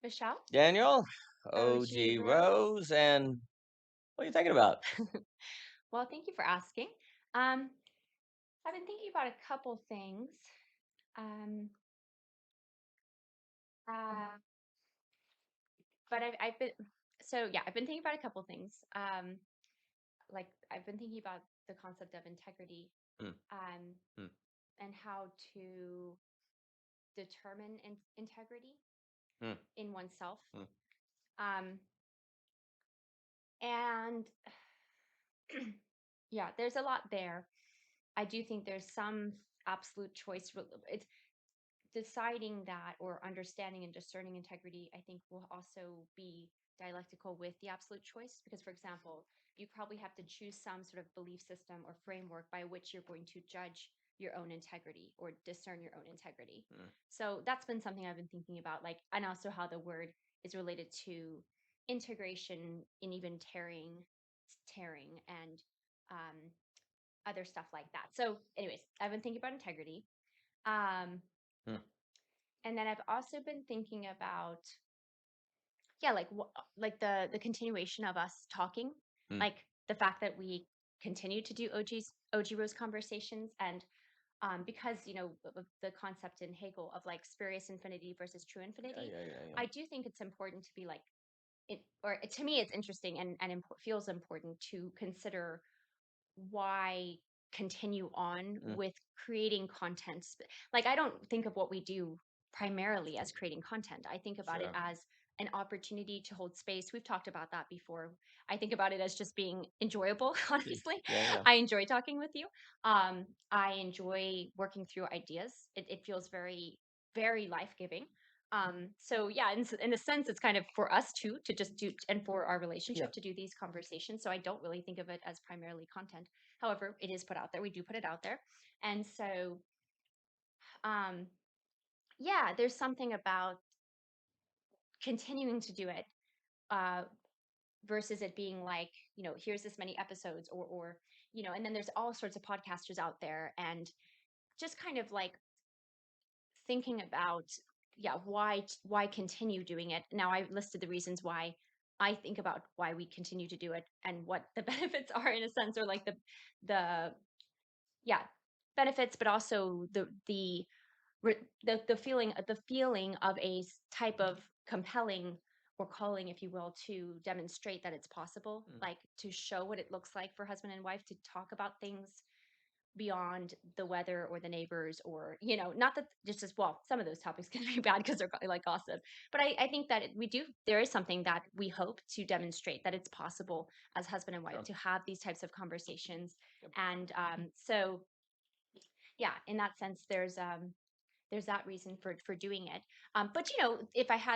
Michelle, Daniel, OG OG Rose. Rose, and what are you thinking about? Well, thank you for asking. Um, I've been thinking about a couple things. Um, uh, but I've been so yeah, I've been thinking about a couple things. Like I've been thinking about the concept of integrity, Mm, um, mm, and how to determine integrity mm, in oneself. mm, Um, and yeah, there's a lot there. I do think there's some absolute choice. It's deciding that or understanding and discerning integrity, I think will also be dialectical with the absolute choice. Because, for example, you probably have to choose some sort of belief system or framework by which you're going to judge your own integrity or discern your own integrity. mm. So that's been something I've been thinking about, like, and also how the word is related to integration in even tearing, and um, other stuff like that. So, anyways, I've been thinking about integrity. Um, Mm, and then I've also been thinking about, yeah, like the continuation of us talking, mm. like the fact that we continue to do OG Rose conversations, and because of the concept in Hegel of like spurious infinity versus true Yeah, infinity, yeah, yeah, yeah. I do think it's important to be like it, or to me, it's interesting and feels important to consider why continue on Mm, with creating content. Like, I don't think of what we do primarily as creating content. I think about it sure. as an opportunity to hold space. We've talked about that before. I think about it as just being enjoyable, Mm. honestly. Yeah, yeah. I enjoy talking with you. I enjoy working through ideas. It feels very, very life giving. So yeah, in a sense, it's kind of for us too to just do, and for our Yeah. relationship to do these conversations. So I don't really think of it as primarily content. However, it is put out there. We do put it out there, and so um, yeah, there's something about continuing to do it uh, versus it being like, here's this many episodes, or and then there's all sorts of podcasters out there, and just kind of like thinking about, yeah, why continue doing it. Now I listed the reasons why I think about why we continue to do it and what the benefits are, in a sense, or like the yeah, benefits, but also the feeling of type of compelling or calling, if you will, to demonstrate that it's possible, Mm. like to show what it looks like for husband and wife to talk about things beyond the weather or the neighbors, or not that just as well, some of those topics can be bad because they're like gossip, but I think that there is something that we hope to demonstrate, that it's possible as husband and wife Sure. to have these types of conversations. Yep. And so yeah, in that sense, there's that reason for doing it. But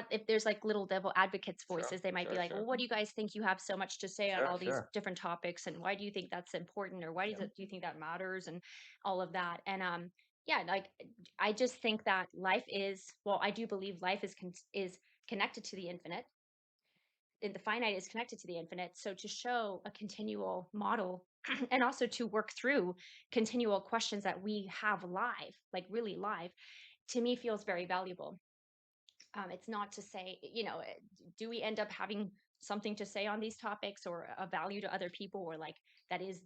if there's like little devil advocates Sure. voices, they might be Sure. like, well, Sure. what do you guys think you have so much to say on Sure. all these Sure. different topics, and why do you think that's important, or why Yep. do you think that matters, and all of that. And yeah, like I just think that life is, well, I do believe life is connected to the infinite, and the finite is connected to the infinite. So to show a continual model and also to work through continual questions that we have live, like really live, to me feels very valuable. It's not to say, do we end up having something to say on these topics or a value to other people, or like that is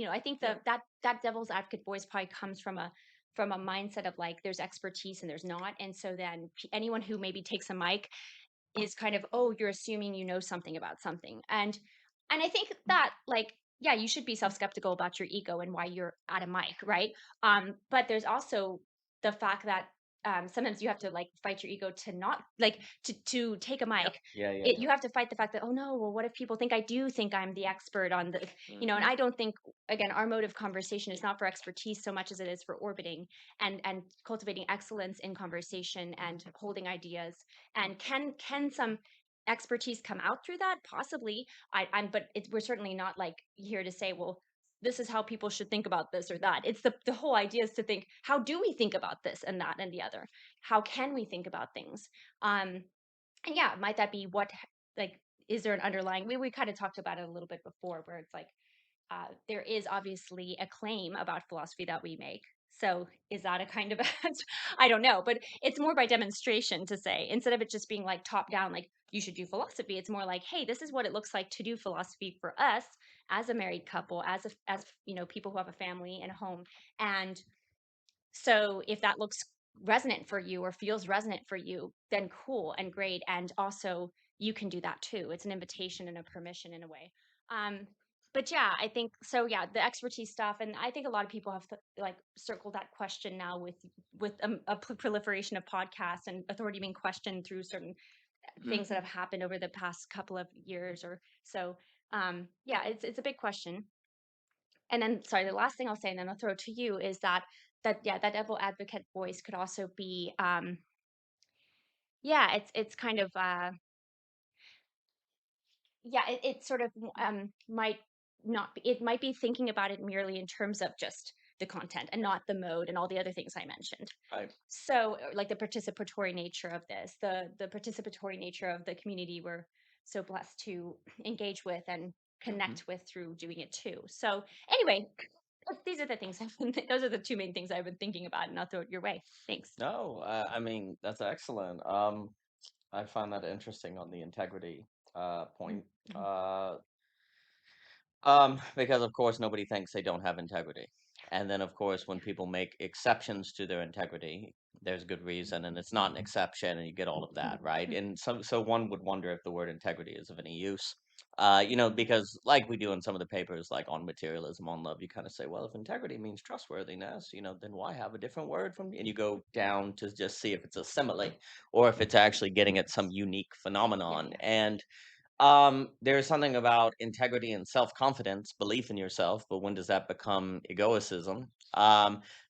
I think Yep. that devil's advocate voice probably comes from a mindset of like there's expertise and there's not, and so then anyone who maybe takes a mic is kind of, oh, you're assuming you know something about something. And I think that, like, yeah, you should be self-skeptical about your ego and why you're at a mic, right? But there's also the fact that sometimes you have to like fight your ego to not like to take a Yep. mic. Yeah. Yeah. You have to fight the fact that, oh no, well, what if people think I do think I'm the expert on the, Yeah. and I don't think, again, our mode of conversation is not for expertise so much as it is for orbiting and cultivating excellence in conversation and holding ideas. And can some expertise come out through that? Possibly. But we're certainly not like here to say, well, this is how people should think about this or that. It's the whole idea is to think, how do we think about this and that and the other? How can we think about things? Um, and yeah, might that be like, is there an underlying, we kind of talked about it a little bit before, where it's like, there is obviously a claim about philosophy that we make. So is that a kind of I don't know, but it's more by demonstration to say instead of it just being like top down, like you should do philosophy. It's more like, hey, this is what it looks like to do philosophy for us as a married couple, as people who have a family and a home, and so if that looks resonant for you or feels resonant for you, then cool and great. And also, you can do that too. It's an invitation and a permission in a way. Um, but yeah, I think so. Yeah, the expertise stuff, and I think a lot of people have like circled that question now with proliferation of podcasts and authority being questioned through certain things that have happened over the past couple of years or so. Yeah, it's a big question. And then, sorry, the last thing I'll say, and then I'll throw it to you, is that yeah, that devil advocate voice could also be, yeah, it's kind of, yeah, it sort of might not be, it might be thinking about it merely in terms of just the content and not the mode and all the other things I mentioned. Right. So, like the participatory nature of this, the participatory nature of the community we're so blessed to engage with and Mhm. connect with through doing it too. So, anyway, these are the things those are the two main things I've been thinking about, and I'll throw it your way. Thanks. No, I mean, that's excellent. I find that interesting on the integrity Mm, point. mhm, Uh, because of course nobody thinks they don't have integrity. And then of course when people make exceptions to their integrity, there's good reason and it's not an exception and you get all of that, right? mm, And so one would wonder if the word integrity is of any use. Because like we do in some of the papers like on materialism, on love, you kind of say, well, if integrity means trustworthiness, then why have a different word from and you go down to just see if it's a simile or if it's actually getting at some unique yeah, phenomenon. yeah. And there's something about integrity and self-confidence, belief in yourself, but when does that become egoicism?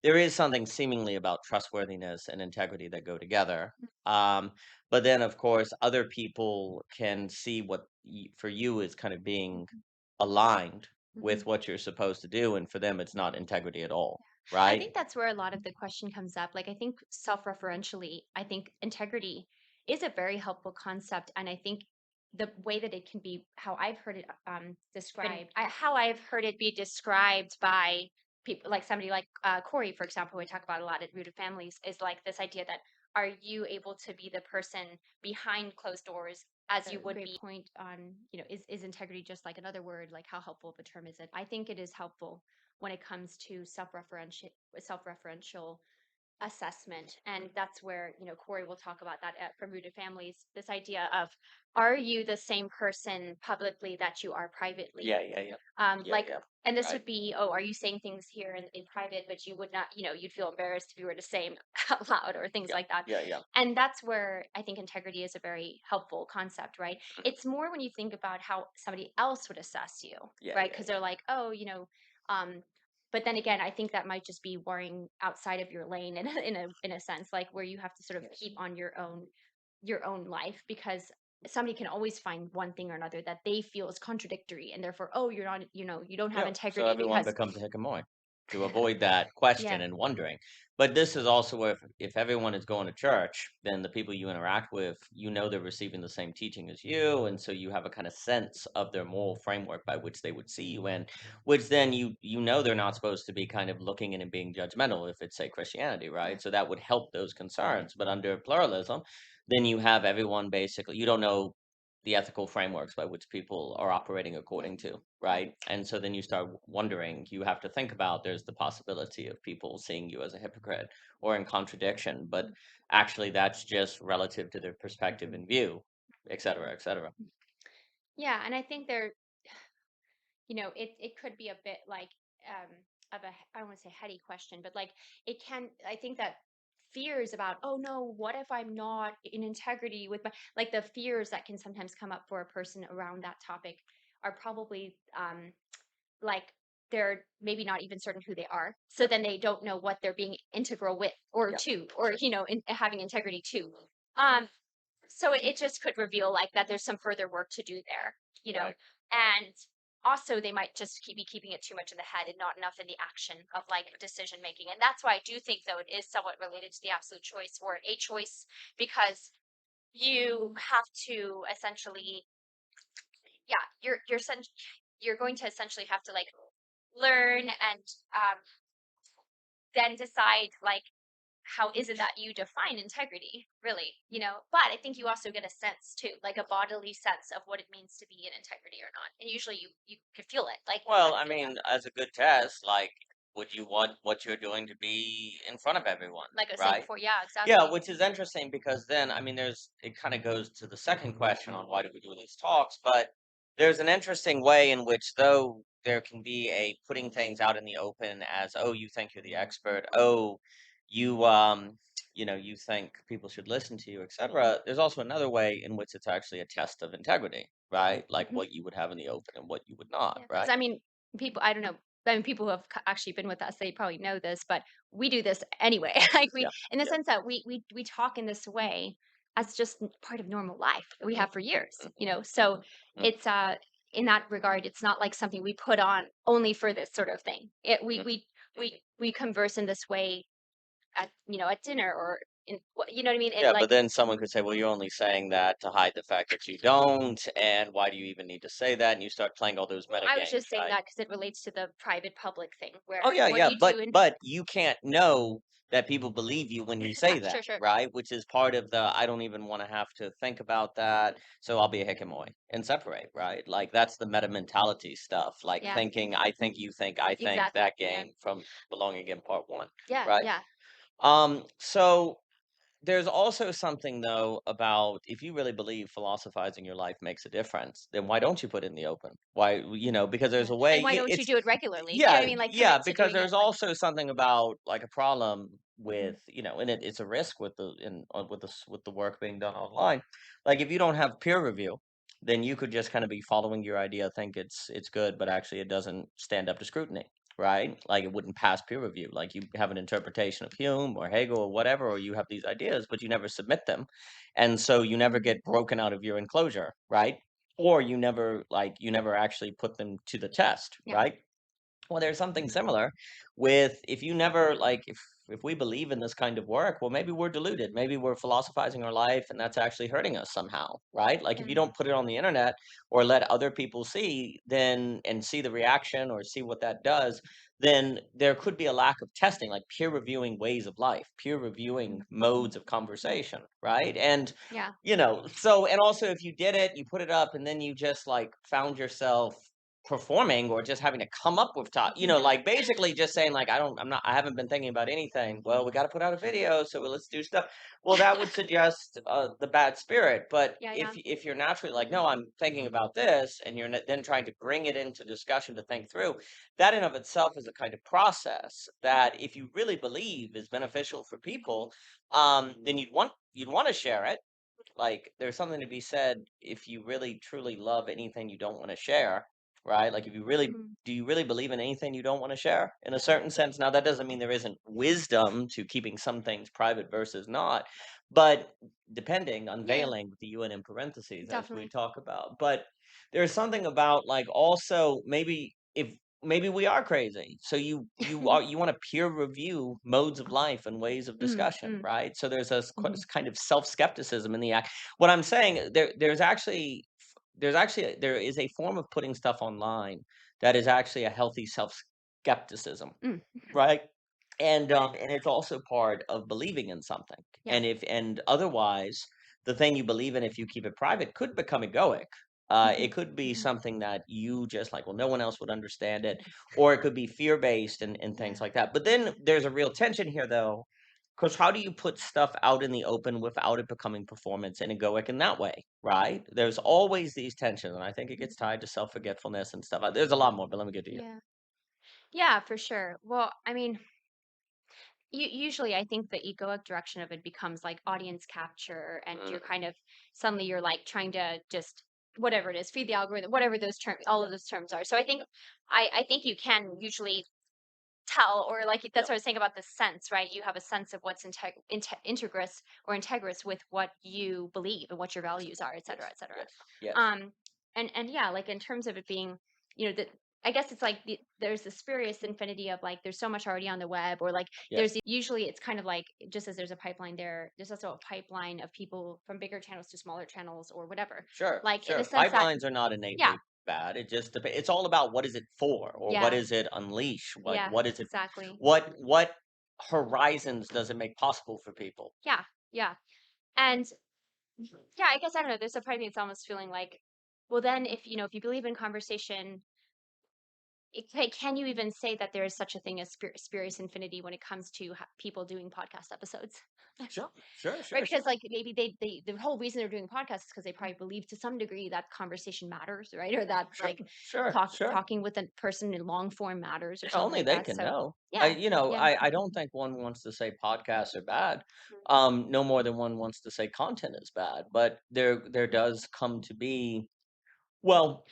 There is something seemingly about trustworthiness and integrity that go together. Um, but then, of course, other people can see what for you is kind of being aligned Mhm. with what you're supposed to do, and for them, it's not integrity at all, I right? think that's where a lot of the question comes up. Like, I think self-referentially, I think integrity is a very helpful concept, and I think the way that it can be, how I've heard it described, how I've heard it be described by people like somebody like Corey, for example, who we talk about a lot at Rooted Families, is like this idea that are you able to be the person behind closed doors as you would be point on, is integrity just like another word? Like, how helpful of a term is it? I think it is helpful when it comes to self-referential assessment. And that's where, Corey will talk about that from Rooted Families, this idea of, are you the same person publicly that you are privately? Yeah, yeah, yeah, yeah, Like, yeah. and this Right. would be, oh, are you saying things here in private, but you would not, you'd feel embarrassed if you were to say 'em out loud or things Yeah, like that. yeah, yeah, And that's where I think integrity is a very helpful concept, right? It's more when you think about how somebody else would assess you, yeah, right? yeah, Because yeah. they're like, oh, um, but then again, I think that might just be worrying outside of your lane in a sense, like where you have to sort of keep on your own life because somebody can always find one thing or another that they feel is contradictory and therefore, oh, you're not, you don't have Yeah, so integrity everyone because becomes a hickamo to avoid that question yeah, and wondering. But this is also where if everyone is going to church, then the people you interact with, they're receiving the same teaching as you, and so you have a kind of sense of their moral framework by which they would see you in, which then they're not supposed to be kind of looking in and being judgmental if it's say Christianity, yeah, right? So that would help those concerns. But under pluralism, then you have everyone basically you don't know the ethical frameworks by which people are operating according to, right? And so then you start wondering, you have to think about there's the possibility of people seeing you as a hypocrite or in contradiction, but actually that's just relative to their perspective and view, et cetera, et cetera. yeah. And I think it could be a bit like of a I don't want to say heady question, but like it can. I think that fears about, oh no, what if I'm not in integrity with my, like the fears that can sometimes come up for a person around that topic are probably like they're maybe not even certain who they are, so then they don't know what they're being integral with or Yeah, to, or sure. having integrity to. um so it just could reveal like that there's some further work to do there, Right. and also they might just be keeping it too much in the head and not enough in the action of like decision making. And that's why I do think though it is somewhat related to the absolute choice or a choice, because you have to essentially, yeah, you're going to essentially have to like learn and um then decide like how is it that you define integrity, really, but I think you also get a sense too, like a bodily sense of what it means to be in integrity or not, and usually you can feel it, like you Well, kind of I feel that, mean, as a good test, like, would you want what you're doing to be in front of everyone, like I was saying right? before. Yeah, Yeah, exactly. which is interesting because then, I mean, it kind of goes to the second question on why do we do these talks, but there's an interesting way in which, though, there can be a putting things out in the open as, oh, you think you're the expert, oh, you, you think people should listen to you, etc. There's also another way in which it's actually a test of integrity, right? Like Mhm. what you would have in the open and what you would not, Yeah, because right? I mean, people, I don't know. I mean, people who have actually been with us, they probably know this, but we do this anyway. Like we, Yeah, in the yeah. sense that we talk in this way as just part of normal life that we Mhm, have for years. mhm, So mhm, it's in that regard, it's not like something we put on only for this sort of thing. It mhm. we converse in this way at at dinner or in you know what I mean? And Yeah, like but then someone could say, "Well, you're only saying that to hide the fact that you don't, and why do you even need to say that?" And you start playing all those well, meta I was games, just saying right? that because it relates to the private public thing Oh where yeah, what yeah, you but do in you can't know that people believe you when you yeah, say that, sure, sure. right? Which is part of the I don't even want to have to think about that, so I'll be a hickamoy and separate, right? Like that's the meta mentality stuff, like Yeah, thinking I think you think I think exactly. that Yeah. game from Belonging in Part 1, Yeah, right? yeah. So there's also something though about if you really believe philosophizing your life makes a difference, then why don't you put it in the open? Why, because there's Yeah, a way, and why don't you it's do it regularly? You know what I yeah, mean? Like, yeah, commit to because doing it, there's like also something about like a problem mhm, with, and it's a risk with with the work being done online. Like if you don't have peer review, then you could just kind of be following your idea, think it's good, but actually it doesn't stand up to scrutiny, right? Like it wouldn't pass peer review. Like you have an interpretation of Hume or Hegel or whatever, or you have these ideas, but you never submit them, and so you never mhm, get broken out of your enclosure, right? Or you never actually put them to the test, yeah, right? Well, there's something similar with if you never like if we believe in this kind of work, well, maybe we're deluded. Maybe we're philosophizing our life and that's actually hurting us somehow, right? Like if you yeah, don't put it on the internet or let other people see, then and see the reaction or see what that does, then there could be a lack of testing, like peer reviewing ways of life, peer reviewing mhm, modes of conversation, right? And yeah, so and also if you did it, you put it up and then you just like found yourself performing or just having to come up with like basically just saying like I haven't been thinking about anything. Well, we got to put out a video, so let's do stuff. Well, that would suggest the bad spirit. But yeah, yeah, if you're naturally like, no, I'm thinking about this, and you're then trying to bring it into discussion to think through, that in of itself is a kind of process that if you really believe is beneficial for people, then you'd want to share it. Like there's something to be said if you really truly love anything you don't want to share, right? Like if you really mhm, do you really believe in anything you don't want to share in a certain sense? Now that doesn't mean there isn't wisdom to keeping some things private versus not, but depending, yeah, unveiling with the UN in parentheses as we definitely. talk about. But there's something about like also maybe if maybe we are crazy. So you want to peer review modes of life and ways of Mm, discussion, mm, right? So there's a mhm, kind of self skepticism in the act. What I'm saying there is a form of putting stuff online that is actually a healthy self skepticism, mm, right? And it's also part of believing in something. yeah, And otherwise, the thing you believe in, if you keep it private, could become egoic. It mhm, could be mhm, something that you just like, well, no one else would understand it, or it could be fear based and things yeah, like that. But then there's a real tension here, though, because how do you put stuff out in the open without it becoming performance and egoic in that way, right? There's always these tensions, and I think it gets tied to self forgetfulness and stuff. There's a lot more, but let me get to you. yeah, yeah, for sure. Well, I mean, usually I think the egoic direction of it becomes like audience capture, and you're Mm, kind of suddenly you're like trying to just whatever it is, feed the algorithm, whatever those terms, all of those terms are. So I think I think you can usually tell, or like yeah, that's what I was saying about the sense, right? You have a sense of what's integrous or integrous with what you believe and what your values are, et cetera, yes, et cetera. yes, yes, Um, and yeah, like in terms of it being, that I guess it's like there's the spurious infinity of like there's so much already on the web, or like yes. usually it's kind of like just as there's a pipeline there, there's also a pipeline of people from bigger channels to smaller channels or whatever. Sure, Like in the sure. sense that Pipelines are not yeah, innately bad. It just it's all about what is it for or what yeah, is it unleash? Like yeah, what is it exactly. what horizons does it make possible for people? Yeah, yeah. And yeah, I guess I don't know. There's a part of me that's almost feeling like, well, then if if you believe in conversation, can you even say that there is such a thing as spurious infinity when it comes to people doing podcast episodes? Sure, sure, Right, sure, because, sure. like, maybe they the whole reason they're doing podcasts is because they probably believe to some degree that conversation matters, right? Or that, Sure, like, sure, sure. talking with a person in long form matters or Yeah, something only like they that, can so know. yeah, yeah. I don't think one wants to say podcasts are bad, no more than one wants to say content is bad. But there does come to be, well,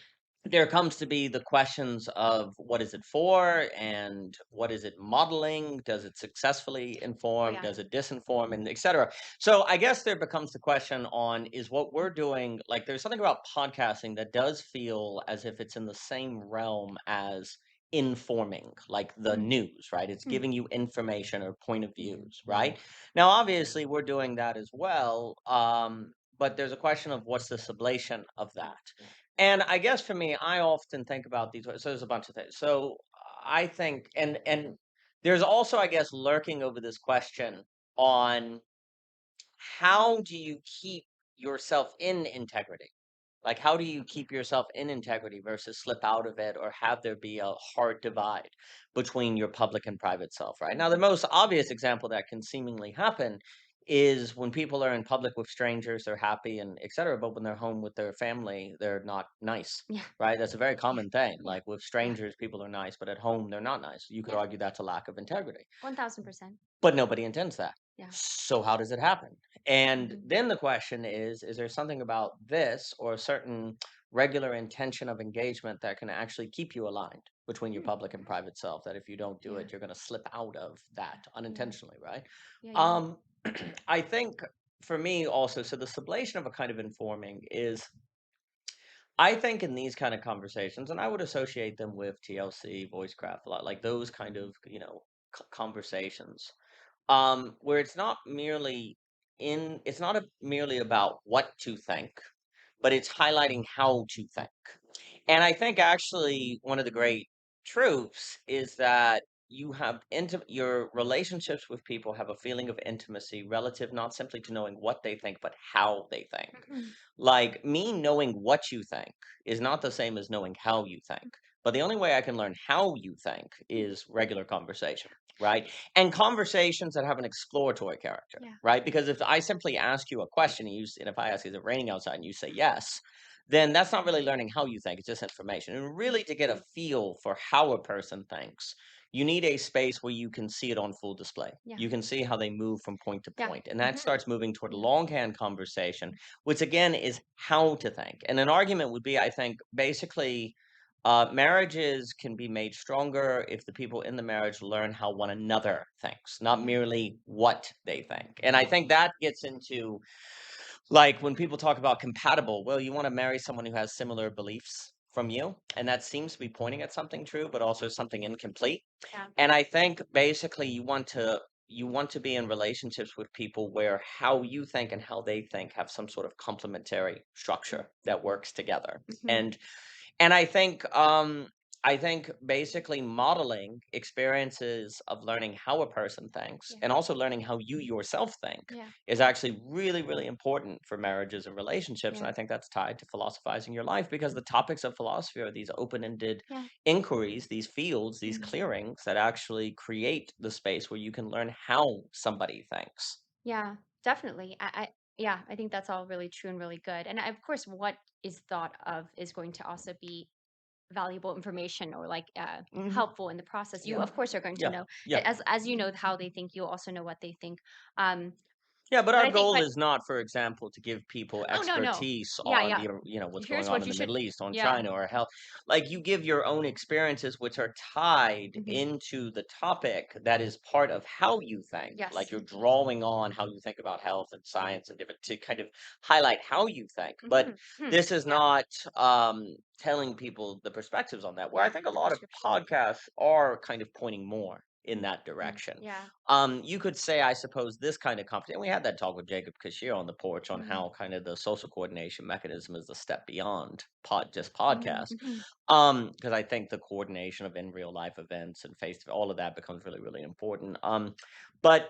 there comes to be the questions of what is it for and what is it modeling? Does it successfully Oh, inform? yeah. Does it disinform? And et cetera. So I guess there becomes the question on, is what we're doing, like there's something about podcasting that does feel as if it's in the same realm as informing, like the Mm, news, right? It's mm, giving you information or point of mhm, views, right? Now, obviously, we're doing that as well. But there's a question of what's the sublation of that. And I guess for me, I often think about these ways. So there's a bunch of things. So I think, and there's also, I guess, lurking over this question on how do you keep yourself in integrity? Like, how do you keep yourself in integrity versus slip out of it or have there be a hard divide between your public and private self, right? Now, the mhm. most obvious example that can seemingly happen is when people are in public with strangers, they're happy and et cetera, but when they're home with their family, they're not nice, Yeah, right? That's a very yeah, common thing. yeah, Like with yeah, strangers, people are nice, but at home, they're not nice. You could yeah, argue that's a lack of integrity. 1000%. But nobody intends that. Yeah. So how does it happen? And Mhm, then the question is there something about this or a certain regular intention of engagement that can actually keep you aligned between your mm, public and private self, that if you don't do yeah, it, you're going to slip out of that yeah, unintentionally, right? yeah, yeah, Um, I think for me also, so the sublation of a kind of informing is, I think in these kind of conversations, and I would associate them with TLC, voicecraft a lot, like those kind of, conversations, where it's not merely about what to think, but it's highlighting how to think. And I think actually one of the great truths is that your relationships with people have a feeling of intimacy relative not simply to knowing what they think, but how they think. mhm, Like me knowing what you think is not the same as knowing how you think. But the only way I can learn how you think is regular conversation, right? And conversations that have an exploratory character, yeah, right? yeah, Because if I simply ask you a question and if I ask, is it raining outside? And you say yes, then that's not really learning how you think. It's just information. And really to get a feel for how a person thinks, you need a space where you can see it on full display. yeah, You can see how they move from point to yeah, point. And that mhm, starts moving toward a yeah, longhand conversation, which again is how to think. And an argument would be, I think, basically, marriages can be made stronger if the people in the marriage learn how one another thinks, not yeah, merely what they think. And I think that gets into, like, when people talk about compatible, well, you want to marry someone who has similar beliefs from you. And that seems to be pointing at something true, but also something incomplete. yeah, And I think basically you want to be in relationships with people where how you think and how they think have some sort of complementary mm, structure that works together. mhm, And I think basically modeling experiences of learning how a person thinks yeah, and also learning how you yourself think yeah, is actually really, really important for marriages and relationships. And yeah, I think that's tied to philosophizing your life because the topics of philosophy are these open-ended yeah, inquiries, these fields, these mhm, clearings that actually create the space where you can learn how somebody thinks. yeah, definitely. Yeah, I think that's all really true and really good. And of course, what is thought of is going to also be valuable information or like Mhm. helpful in the process. You Yeah. of course are going to Yeah. know Yeah. as you know how they think, you also know what they think. Um, Yeah, but but our I think, goal but is not, for example, to give people oh no, no, expertise yeah, on yeah. what's going Here's on what in you the should, Middle East, on yeah. China or health. Like you give your own experiences, which are tied Hmm. into the topic that is part of how you think. Like Yes. you're drawing on how you think about health and science and different to kind of highlight how you think. But Hmm. Hmm. this is Yeah. not telling people the perspectives on that. Where I think a The lot of prescription. podcasts are kind of pointing more in that Mm, direction. yeah. You could say, I suppose, this kind of company, and we had that talk with Jacob Cashier on the porch on Mhm. how kind of the social coordination mechanism is a step beyond just Mhm, podcast. mhm. Because I think the coordination of in real life events and face to all of that becomes really, really important. But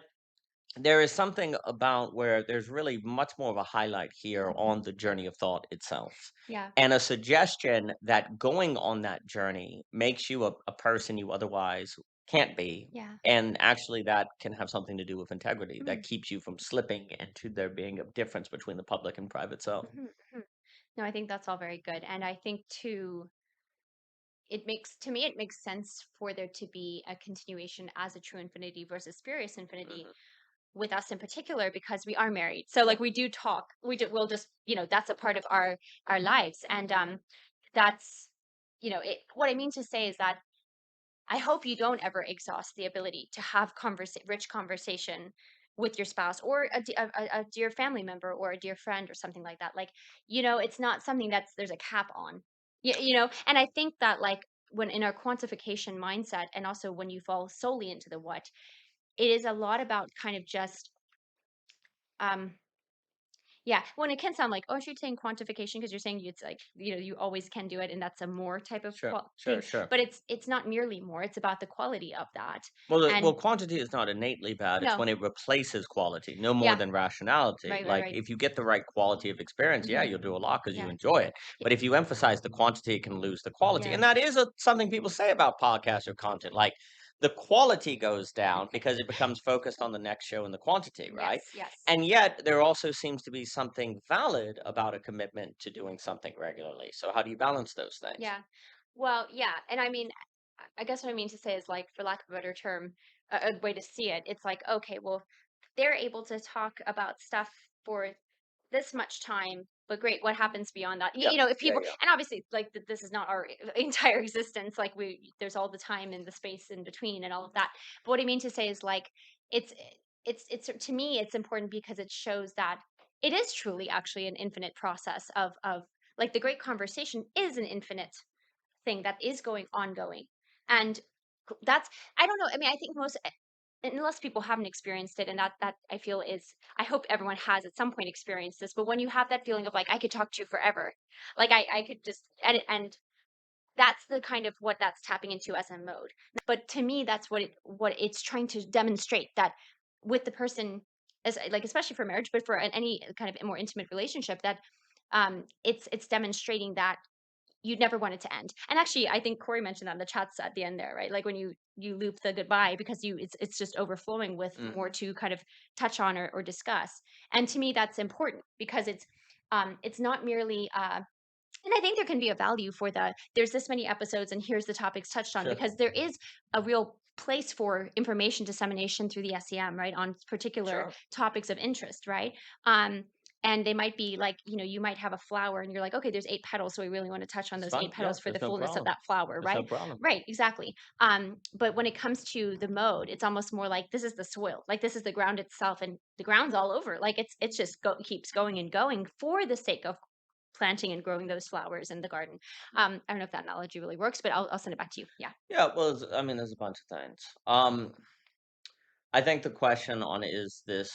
there is something about where there's really much more of a highlight here on the journey of thought itself. Yeah, And a suggestion that going on that journey makes you a person you otherwise can't be. yeah. And actually, that can have something to do with integrity that Mm, keeps you from slipping into there being a difference between the public and private self. mhm, mhm. No, I think that's all very good, and I think too, it makes to me, it makes sense for there to be a continuation as a true infinity versus spurious infinity Hmm. with us in particular because we are married. So Yeah, like we do talk. We'll just, that's a part of our lives. And that's what I mean to say is that I hope you don't ever exhaust the ability to have rich conversation with your spouse or a dear family member or a dear friend or something like that. Like, it's not something there's a cap on. And I think that like when in our quantification mindset and also when you fall solely into the what, it is a lot about kind of just um yeah, when it can sound like, oh, I should saying quantification because you're saying it's like, you always can do it and that's a more type of sure, sure, thing. sure. But it's not merely more, it's about the quality of that. Well, And quantity is not innately bad. It's no, when it replaces quality, no more yeah, than rationality. right, right, Like right. if you get the right quality of experience, yeah, Hmm. you'll do a lot because you Yeah, enjoy it. yeah, But if you emphasize the quantity, it can lose the quality, yeah. and that is something people say about podcasts or content. Like the quality goes down because it becomes focused on the next show and the quantity, right? Yes, yes. And yet there also seems to be something valid about a commitment to doing something regularly. So how do you balance those things? Yeah. Well, yeah. And I mean, I guess what I mean to say is like, for lack of a better term, a way to see it, it's like, okay, well, they're able to talk about stuff for this much time, but great, what happens beyond that? Yeah, If yeah, people, yeah. and obviously, like, this is not our entire existence, like, there's all the time and the space in between and all of that. But what I mean to say is like, it's, it's to me, it's important because it shows that it is truly actually an infinite process of like the great conversation is an infinite thing that is going ongoing. And that's, I don't know, I mean, I think most, unless people haven't experienced it, and that I feel is, I hope everyone has at some point experienced this, but when you have that feeling of like I could talk to you forever, like I could just, and that's the kind of what that's tapping into as a mode. But to me, that's what it's trying to demonstrate, that with the person, as like especially for marriage, but for any kind of more intimate relationship, that it's demonstrating that you'd never want it to end. And actually, I think Corey mentioned that in the chats at the end there, right? Like when you loop the goodbye because it's just overflowing with more Hmm. to kind of touch on or discuss. And to me, that's important because it's not merely and I think there can be a value for the there's this many episodes and here's the topics touched on, Sure, because there is a real place for information dissemination through the SEM, right, on particular sure. topics of interest, right? Um, and they might be like, you might have a flower and you're like, okay, there's 8 petals, so we really want to touch on It's those fine. eight Yeah, petals for the there's no fullness of problem. that flower, There's no right? problem. Right, exactly. But when it comes to the mode, it's almost more like this is the soil, like this is the ground itself, and the ground's all over. Like it's just keeps going and going for the sake of planting and growing those flowers in the garden. I don't know if that analogy really works, but I'll send it back to you. Yeah. Yeah, well, I mean, there's a bunch of things. I think the question on is this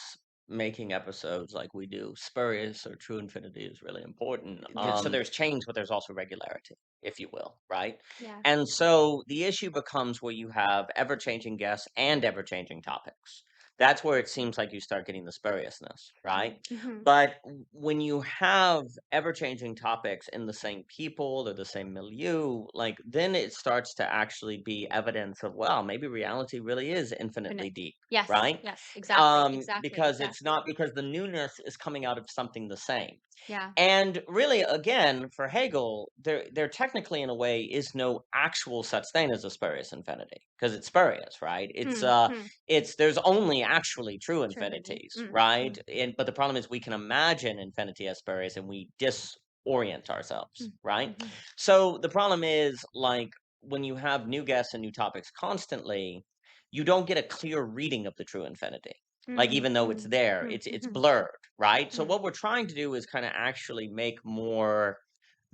making episodes like we do spurious or true infinity is really important. So there's change, but there's also regularity, if you will, right? Yeah. And so the issue becomes where you have ever changing guests and ever changing topics. That's where it seems like you start getting the spuriousness, right? Hmm. But when you have ever changing topics in the same people or the same milieu, like then it starts to actually be evidence of, well, maybe reality really is infinitely Infinite. deep, Yes. right? Yes. Exactly. Because it's Exactly. not because the newness is coming out of something the same. Yeah. And really, again, for Hegel, there technically, in a way, is no actual such thing as a spurious infinity because it's spurious, right? Hmm. Hmm. It's there's only actually true True infinity. infinities, Mm. right? Mm. And but the problem is we can imagine infinity as spurious and we disorient Mm. ourselves, right? Hmm. So the problem is like when you have new guests and new topics constantly, you don't get a clear reading of the true infinity. Like Mm. even though it's Mm. there, Mm. it's Hmm. blurred, right? So Mm. what we're trying to do is kind of actually make more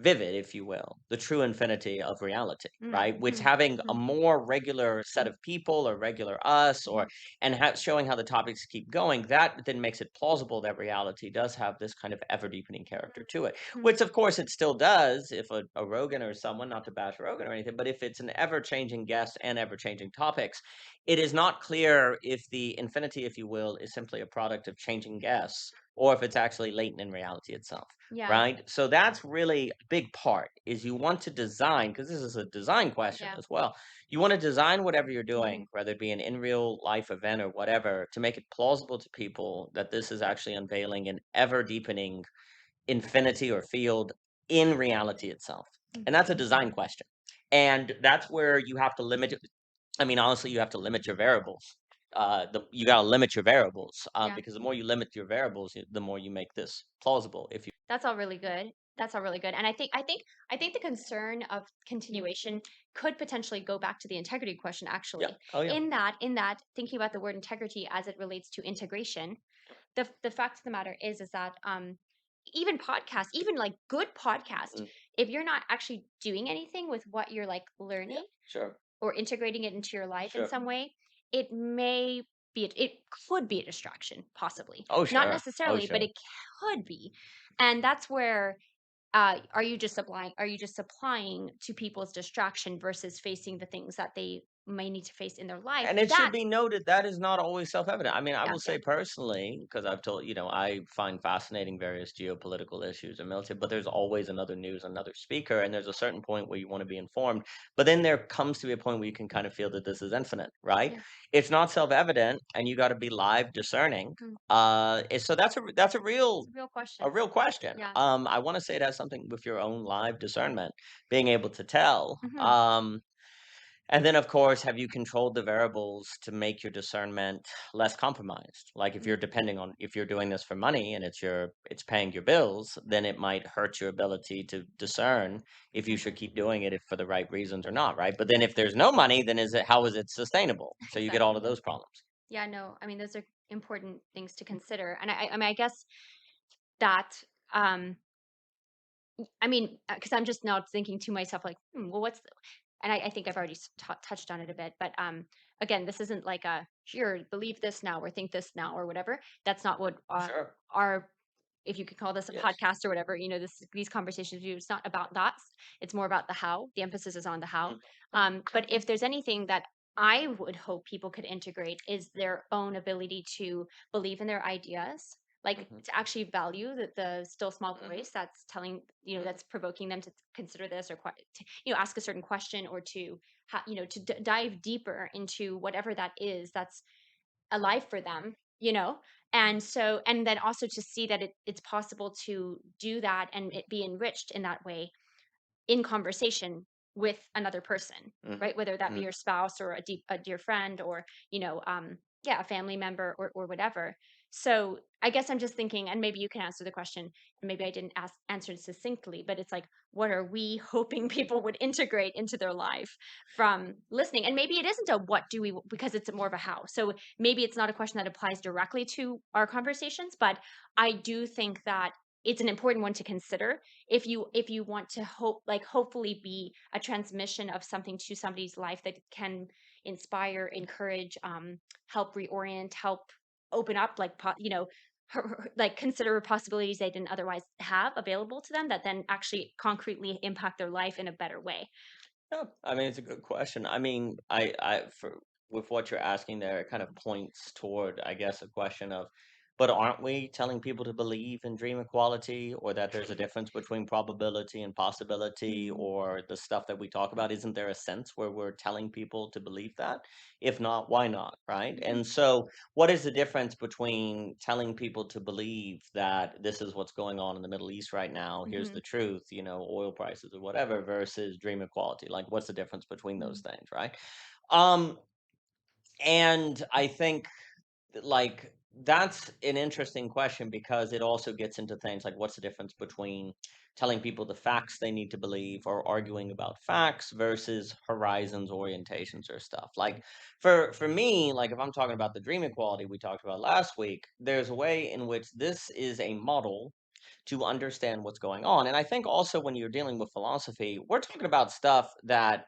vivid, if you will, the true infinity of reality, Mm, right? Which mhm, having a mhm, more regular set mhm, of people or regular us, or mhm, and showing how the topics keep going, that then makes it plausible that reality does have this kind of ever deepening character to it. mhm. Which, of course, it still does if a Rogan or someone, not to bash Rogan or anything, but if it's an ever changing guest and ever changing topics, it is not clear if the infinity, if you will, is simply a product of changing guests or if it's actually latent in reality itself, Yeah, right? So that's really a big part is you want to design, because this is a design question yeah. as well. You want to design whatever you're Mhm, doing, whether it be an in real life event or whatever, to make it plausible to people that this is actually unveiling an ever deepening infinity or field in reality itself. And mhm, that's a design question. And that's where you have to limit, I mean, honestly, you have to limit your variables. You got to limit your variables yeah. because the more you limit your variables, the more you make this plausible. If you, That's all really good. That's all really good. And I think the concern of continuation could potentially go back to the integrity question yeah, actually. oh yeah, In that thinking about the word integrity as it relates to integration, the fact of the matter is that even podcasts, even like good podcast, mm, if you're not actually doing anything with what you're like yeah, learning sure, or integrating it into your life in sure. some way, it may it could be a distraction, possibly. Oh Not sure, oh necessarily, but sure. it could be. And that's where are you just supplying to people's distraction versus facing the things that they may need to face in their life? And it should That be noted that is not always self-evident. I mean, I yeah, will yeah. say personally, because I've told, I find fascinating various geopolitical issues and military, but there's always another news, another speaker, and there's a certain point where you want to be informed. But then there comes to be a point where you can kind of feel that this is infinite, right? Yeah. It's not self-evident, and you got to be live discerning. Mm. So that's It's a real a question. real question. Yeah. I want to say it has something with your own live discernment, being able to tell. Mhm. And then, of course, have you controlled the variables to make your discernment less compromised? Like if you're Mm. depending on if you're doing this for money and it's paying your bills, then it might hurt your ability to discern if you should keep doing it if for the right reasons or not, right? But then if there's no money, then is it how is it sustainable? So you get all of Exactly. those problems. Yeah, no. I mean, those are important things to consider. And I mean, I guess that um I mean, because I'm just now thinking to myself, like, well, what's the, and I think I've already touched on it a bit, but again, this isn't like a here, believe this now or think this now or whatever. That's not what Sure. our, if you could call this a Yes. podcast or whatever, these conversations we do, it's not about that. It's more about the how. The emphasis is on the how. Mhm. But if there's anything that I would hope people could integrate is their own ability to believe in their ideas, like Mhm. to actually value the still small Mhm. voice that's telling, Mhm. that's provoking them to consider this or to, ask a certain question or to to dive deeper into whatever that is that's alive for them, and so and then also to see that it's possible to do that and it be enriched in that way in conversation with another person, Mhm. right? Whether that be Mhm. your spouse or a dear friend or, yeah, a family member or whatever. So I guess I'm just thinking, and maybe you can answer the question, and maybe I didn't answer it succinctly, but it's like, what are we hoping people would integrate into their life from listening? And maybe it isn't a what do we, because it's more of a how. So maybe it's not a question that applies directly to our conversations, but I do think that it's an important one to consider if you want to hopefully be a transmission of something to somebody's life that can inspire, encourage, help reorient, help open up, like like consider possibilities they didn't otherwise have available to them that then actually concretely impact their life in a better way. Yeah, I mean, it's a good question. I mean, for with what you're asking there, it kind of points toward, I guess, a question of, but aren't we telling people to believe in dream equality, or that there's a difference between probability and possibility, Mm, or the stuff that we talk about? Isn't there a sense where we're telling people to believe that? If not, why not, right? mhm, And so, what is the difference between telling people to believe that this is what's going on in the Middle East right now? Here's mhm, the truth, oil prices or whatever, versus dream equality. Like, what's the difference between those mhm, things, right? Um, and I think like that's an interesting question because it also gets into things like what's the difference between telling people the facts they need to believe or arguing about facts versus horizons, orientations, or stuff. Like for me, like if I'm talking about the dream equality we talked about last week, there's a way in which this is a model to understand what's going on. And I think also when you're dealing with philosophy, we're talking about stuff that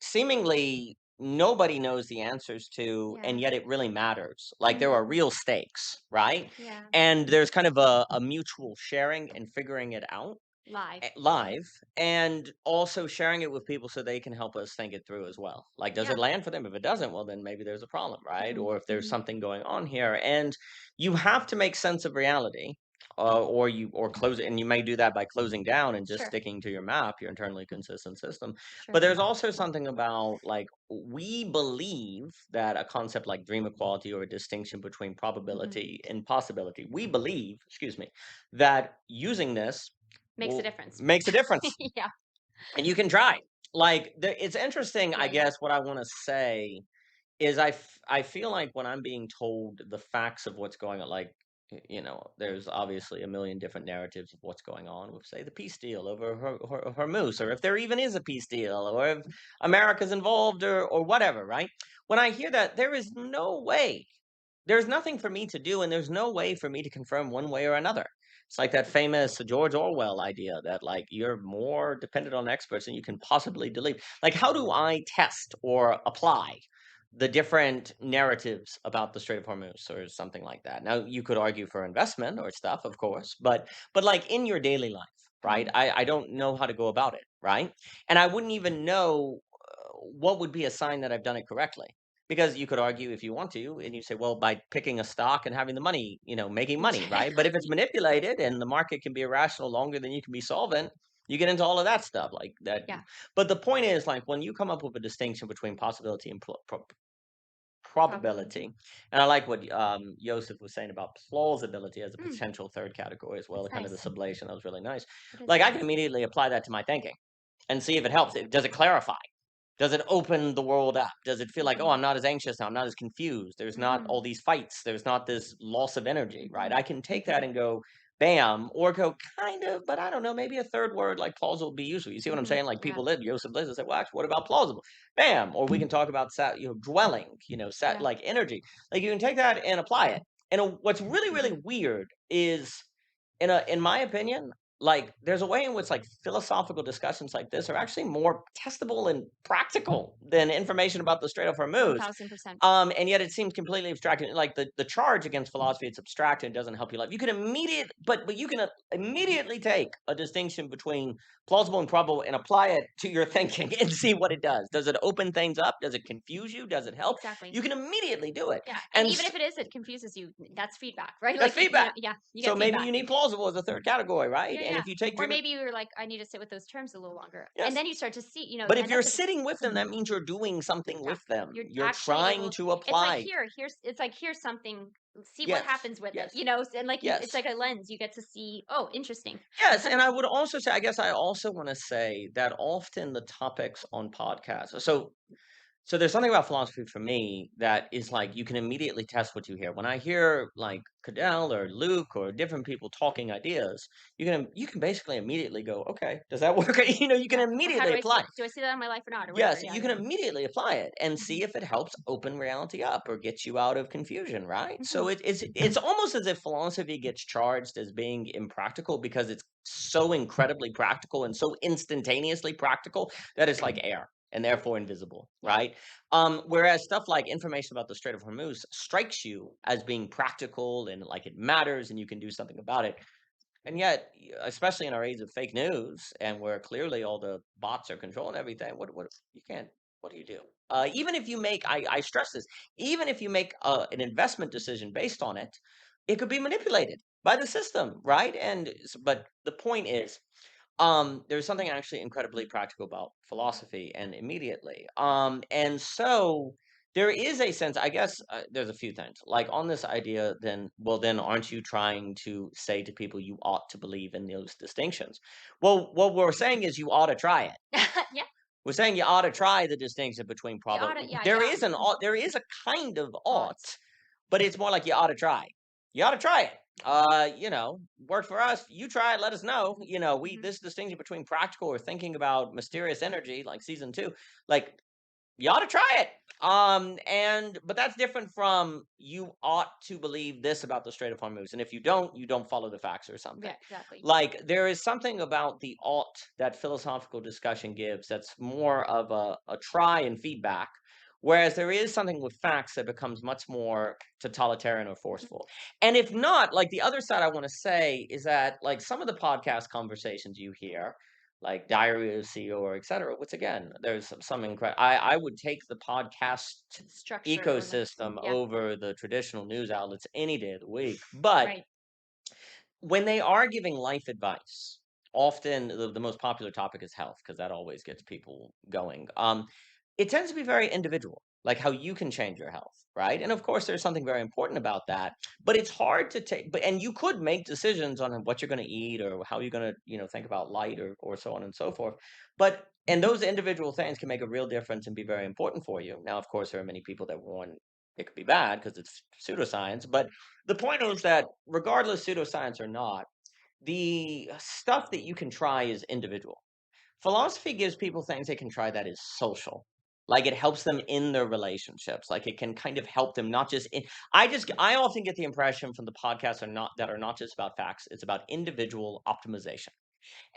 seemingly nobody knows the answers to, and Yeah. yet it really matters. Like there are Mhm. real stakes, right? Yeah. And there's kind of a mutual sharing and figuring it out Live. Yeah. live, and also sharing it with people so they can help us think it through as well. Like, does it Yeah. land for them? If it doesn't, well, then maybe there's a problem, right? Mhm. Or if there's Mhm. something going on here, and you have to make sense of reality. Or close it, and you may do that by closing down and just Sure. sticking to your map, your internally consistent system. But Sure. there's also something about like we believe that a concept like dream equality or a distinction between Mhm. probability and possibility, we believe, excuse me, that using this Makes a well, difference. makes a difference, Yeah. and you can try. Like, it's interesting, I Yeah, yeah. guess what I wanna say is I feel like when I'm being told the facts of what's going on, like, there's obviously a million different narratives of what's going on with, say, the peace deal over Hormuz, or if there even is a peace deal, or if America's involved, or whatever, right? When I hear that, there is no way there's nothing for me to do, and there's no way for me to confirm one way or another. It's like that famous George Orwell idea that like you're more dependent on experts than you can possibly believe. Like, how do I test or apply the different narratives about the Strait of Hormuz or something like that? Now, you could argue for investment or stuff, of course, but like in your daily life, right? Mhm. I don't know how to go about it, right? And I wouldn't even know what would be a sign that I've done it correctly. Because you could argue if you want to, and you say, well, by picking a stock and having the money, making money, Yeah. right? But if it's manipulated and the market can be irrational longer than you can be solvent, you get into all of that stuff like that. Yeah. But the point is, like, when you come up with a distinction between possibility and probability, Probability. and I like what Joseph was saying about plausibility as a Mm, potential third category as well, the that's kind of the nice. sublation that was really nice. That is Like, I nice. can immediately apply that to my thinking and see if it helps. Does it clarify? Does it open the world up? Does it feel like, oh, Mhm. I'm not as anxious now, I'm not as confused, there's not all Mhm. these fights, there's not this loss of energy, right? Mhm. I can take that Mhm. and go, bam, or go kind of, but I don't know, maybe a third word like plausible would be useful. You see what I'm Mhm. saying? Like Yeah. people live, Joseph lives, and say, well, actually, what about plausible? Bam, or we can talk about dwelling, Yeah. like energy. Like you can take that and apply it. And what's really, really Mhm. weird is in my opinion, like there's a way in which like philosophical discussions like this are actually more testable and practical than information about the Strait of Hormuz. 1000%. And yet it seems completely abstracted. Like the charge against philosophy, it's abstract and it doesn't help you life. You can but you can immediately take a distinction between plausible and probable and apply it to your thinking and see what it does. Does it open things up? Does it confuse you? Does it help? Exactly. You can immediately do it. Yeah, and And even if it confuses you, that's feedback, right? that's Like, feedback. yeah, you So get maybe feedback. you need plausible as a third category, right? Yeah, And yeah. if you take Or dream, maybe you're like, "I need to sit with those terms a little longer." And yes, then you start to see, but if and you're that's a sitting with them, that means you're doing something yeah. with them. You're You're actually trying able to it's like, apply. it's like, "Here's something, see what Yes, happens with it," yes, and like you it's yes, like a lens, you get to see, "Oh, interesting." yes. And I would also say, I guess I also want to say that often the topics on podcasts. So there's something about philosophy for me that is like you can immediately test what you hear. When I hear like Cadell or Luke or different people talking ideas, you can basically immediately go, okay, does that work? You can Yeah. Or how immediately do I see apply it? Do I see that in my life or not or whatever? Yes, Yeah, you can yeah. immediately apply it and see Mhm. if it helps open reality up or get you out of confusion, right? So Mhm. it's almost as if philosophy gets charged as being impractical because it's so incredibly practical and so instantaneously practical that it's like air and Yeah. therefore invisible, Yeah. right? Whereas stuff like information about the Strait of Hormuz strikes you as being practical and like it matters and you can do something about it. And yet, especially in our age of fake news, and where clearly all the bots are controlling everything, what you can't. What do you do? Even if you make, I stress this, even if you make an investment decision based on it, it could be manipulated by the system, right? But the point is, there's something actually incredibly practical about philosophy and immediately. And so there is a sense, I guess, there's a few things. Like on this idea, then, well, then aren't you trying to say to people you ought to believe in those distinctions? Well, what we're saying is you ought to try it. Yeah. We're saying you ought to try the distinction between You probably oughta yeah, there yeah. is an ought, there is a kind of ought, Ought. but it's more like you ought to try. You ought to try it. Worked for us. You try it. Let us know. We Mhm. this distinction between practical or thinking about mysterious energy, like season two, like You ought to try it. And but that's different from you ought to believe this about the Strait of Hormuz, and if you don't follow the facts or something. Yeah, exactly. Like there is something about the ought that philosophical discussion gives that's more of a try and feedback, whereas there is something with facts that becomes much more totalitarian or Mhm. forceful. And if not, like the other side I want to say is that like some of the podcast conversations you hear like Diary of a CEO or et cetera, which again, there's some incredible. I would take the podcast Structure or like, ecosystem yeah, over the traditional news outlets any day of the week. But right. when they are giving life advice, often the most popular topic is health because that always gets people going. It tends to be very individual, like how you can change your health, right? And of course, there's something very important about that, but it's hard to take. But and you could make decisions on what you're going to eat or how you're going to, think about light or so on and so forth. But and those individual things can make a real difference and be very important for you. Now, of course, there are many people that warn it could be bad because it's pseudoscience, but the point is that regardless pseudoscience or not, the stuff that you can try is individual. Philosophy gives people things they can try that is social. Like it helps them in their relationships. Like it can kind of help them not just in I often get the impression from the podcasts are not just about facts, it's about individual optimization.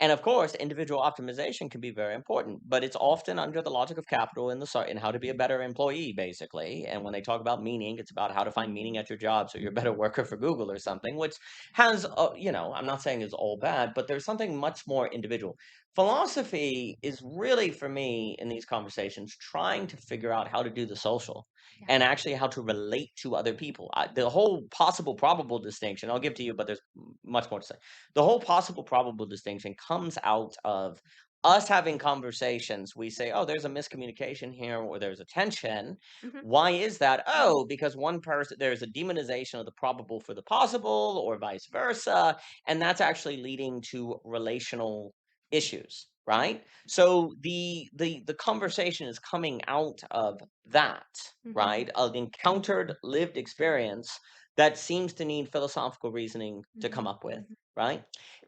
And of course, individual optimization can be very important, but it's often under the logic of capital in how to be a better employee, basically. And when they talk about meaning, it's about how to find meaning at your job so you're a better worker for Google or something, which has, I'm not saying is all bad, but there's something much more individual. Philosophy is really, for me, in these conversations, trying to figure out how to do the social Yeah. and actually how to relate to other people. The whole possible probable distinction, I'll give to you, but there's much more to say. The whole possible probable distinction comes out of us having conversations. We say, oh, there's a miscommunication here, or there's a tension. Hmm. Why is that? Oh, because one person, there's a demonization of the probable for the possible, or vice versa. And that's actually leading to relational issues. Right. So the conversation is coming out of that, Hmm. right? Of encountered lived experience that seems to need philosophical reasoning to come Hmm. up with, Hmm. right?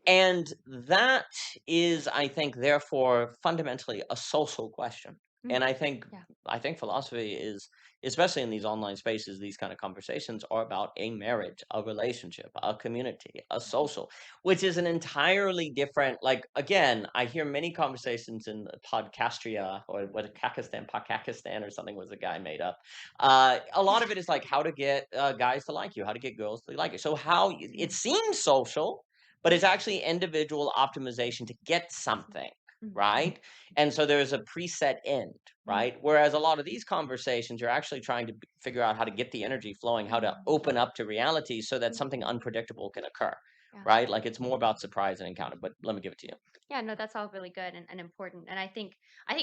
And that is, I think, therefore fundamentally a social question. Hmm. And Yeah. I think philosophy is, especially in these online spaces, these kind of conversations are about a marriage, a relationship, a community, a social, which is an entirely different, like again, I hear many conversations in podcastria or what Pakistan or something was a guy made up. A lot of it is like how to get guys to like you, how to get girls to like you. So it Mhm. seems social, but it's actually individual optimization to get something, Mhm. right? And so there's a preset end, Mhm. right? Whereas a lot of these conversations, you're actually trying to figure out how to get the energy flowing, how to open up to reality so that Mhm. something unpredictable can occur, Yeah. right? Like it's more about surprise and encounter. But let me give it to you. Yeah, no, that's all really good and important. And I think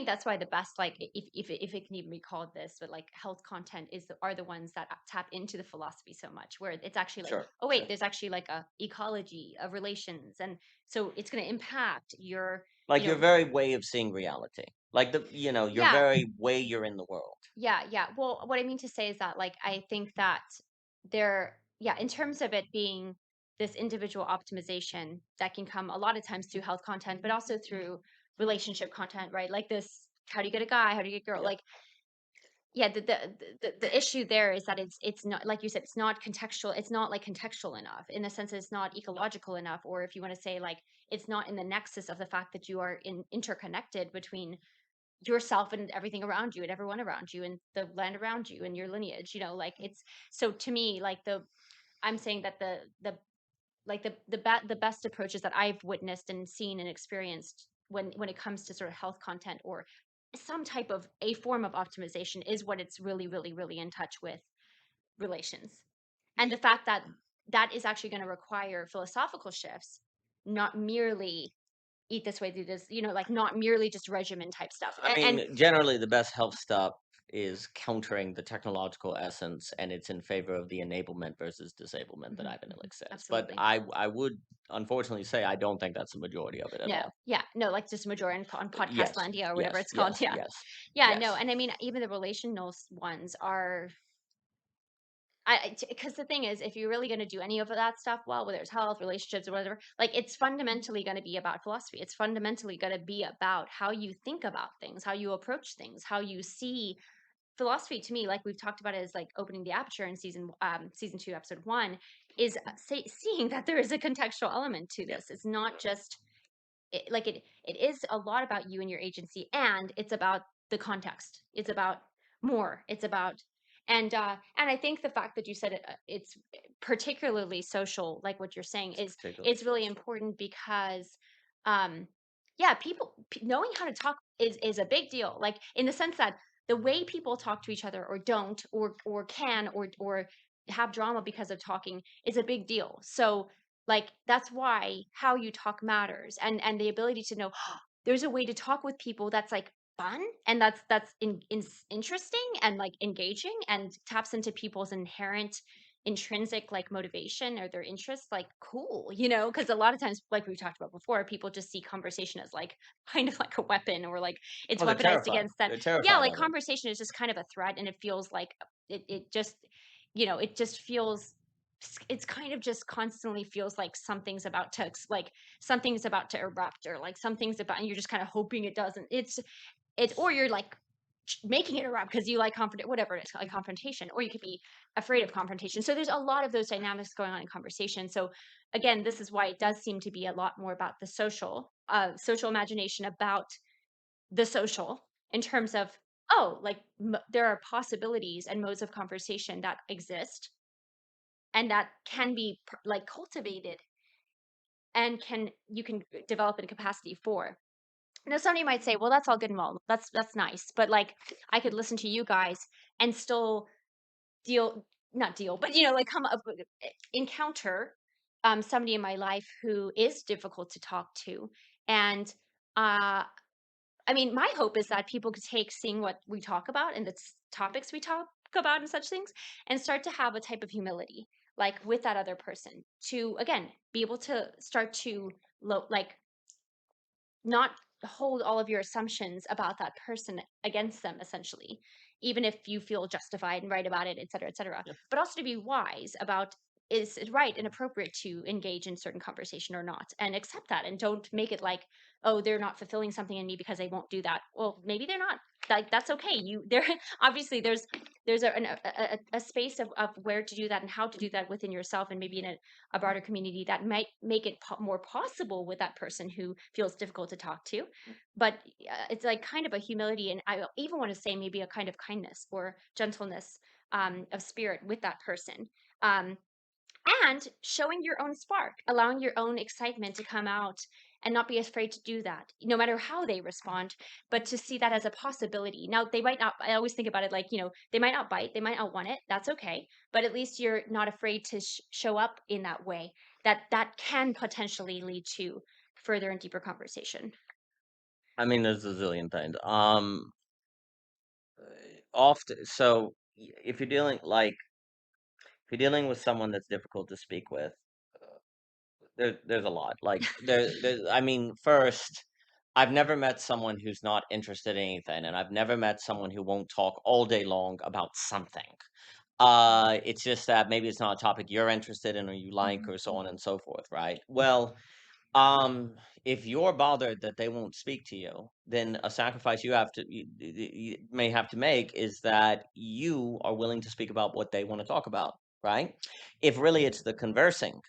that's why the best, like, if it can even be called this, but like health content are the ones that tap into the philosophy so much, where it's actually like, Sure, oh wait, sure. there's actually like a ecology of relations, and so it's going to impact your, Like you your know, very way of seeing reality, like your yeah, very way you're in the world. yeah, yeah. Well, what I mean to say is that, like, I think that yeah, in terms of it being this individual optimization that can come a lot of times through health content, but also through relationship content, right? Like this, how do you get a guy? How do you get a girl? Yeah. Like, yeah, the issue there is that it's not, like you said, it's not contextual. It's not like contextual enough in the sense it's not ecological enough, or if you want to say like it's not in the nexus of the fact that you are interconnected between yourself and everything around you and everyone around you and the land around you and your lineage, like it's, so to me, like I'm saying that the best approaches that I've witnessed and seen and experienced when it comes to sort of health content or some type of a form of optimization is what it's really really really in touch with relations, and the fact that that is actually going to require philosophical shifts, not merely eat this way, do this, like not merely just regimen type stuff. I And mean, generally, the best health stuff is countering the technological essence, and it's in favor of the enablement versus disablement that mhm, Ivan mhm, Illich says. But absolutely. I would unfortunately say I don't think that's the majority of it at No, all. yeah, no, like just majority on Podcast Yes, Landia or whatever yes, it's called. yes, Yeah. yes, Yeah, no, yes. and I mean, even the relational ones are, Because the thing is, if you're really gonna do any of that stuff well, whether it's health, relationships, or whatever, like, it's fundamentally gonna be about philosophy. It's fundamentally gonna be about how you think about things, how you approach things, how you see philosophy to me, like we've talked about it as like opening the aperture in season 2, episode 1, is seeing that there is a contextual element to Yeah. this. It's not just it is a lot about you and your agency, and it's about the context. It's about more. It's about and I think the fact that you said it's particularly social, like what you're saying, It's is particularly it's really social. important because um yeah, knowing how to talk is a big deal, like in the sense that the way people talk to each other or don't or can or have drama because of talking is a big deal. So like, that's why how you talk matters, and the ability to know there's a way to talk with people that's, like, fun, and that's interesting and, like, engaging and taps into people's inherent intrinsic, like, motivation or their interests, like, cool, because a lot of times, like we talked about before, people just see conversation as, like, kind of like a weapon or, like, it's Oh, they're weaponized terrified. against them. They're Yeah, terrified like, of it. conversation is just kind of a threat, and it feels like it just it just feels it's kind of just constantly feels like something's about to erupt or like something's about and you're just kind of hoping it doesn't it's or you're like making it erupt because you like confront whatever it is like confrontation or you could be afraid of confrontation, so there's a lot of those dynamics going on in conversation. So again, this is why it does seem to be a lot more about the social imagination about the social in terms of oh like there are possibilities and modes of conversation that exist and that can be like cultivated and can develop in capacity for. Now somebody might say, well, that's all good and well, that's nice, but like I could listen to you guys and still deal not deal but like come up with encounter somebody in my life who is difficult to talk to. And uh I mean, my hope is that people could take seeing what we talk about and the topics we talk about and such things and start to have a type of humility, like with that other person, to again be able to start to like not hold all of your assumptions about that person against them, essentially, even if you feel justified and right about it, et cetera, Yeah. but also to be wise about is it right and appropriate to engage in certain conversation or not, and accept that and don't make it like, oh, they're not fulfilling something in me because they won't do that. Well, maybe they're not. Like that's okay. You there obviously there's a space of where to do that and how to do that within yourself and maybe in a broader community that might make it more possible with that person who feels difficult to talk to. But it's like kind of a humility, and I even want to say maybe a kind of kindness or gentleness of spirit with that person. Um, and showing your own spark, allowing your own excitement to come out and not be afraid to do that, no matter how they respond, but to see that as a possibility. Now, they might not, I always think about it like, they might not bite, they might not want it. That's okay. But at least you're not afraid to show up in that way that can potentially lead to further and deeper conversation. I mean, there's a zillion things. Often, so if you're dealing if you're dealing with someone that's difficult to speak with, there's a lot. Like I mean, first, I've never met someone who's not interested in anything, and I've never met someone who won't talk all day long about something. It's just that maybe it's not a topic you're interested in or you like, Mhm. or so on and so forth, right? Well, um, if you're bothered that they won't speak to you, then a sacrifice you may have to make is that you are willing to speak about what they want to talk about, right? If really it's the conversing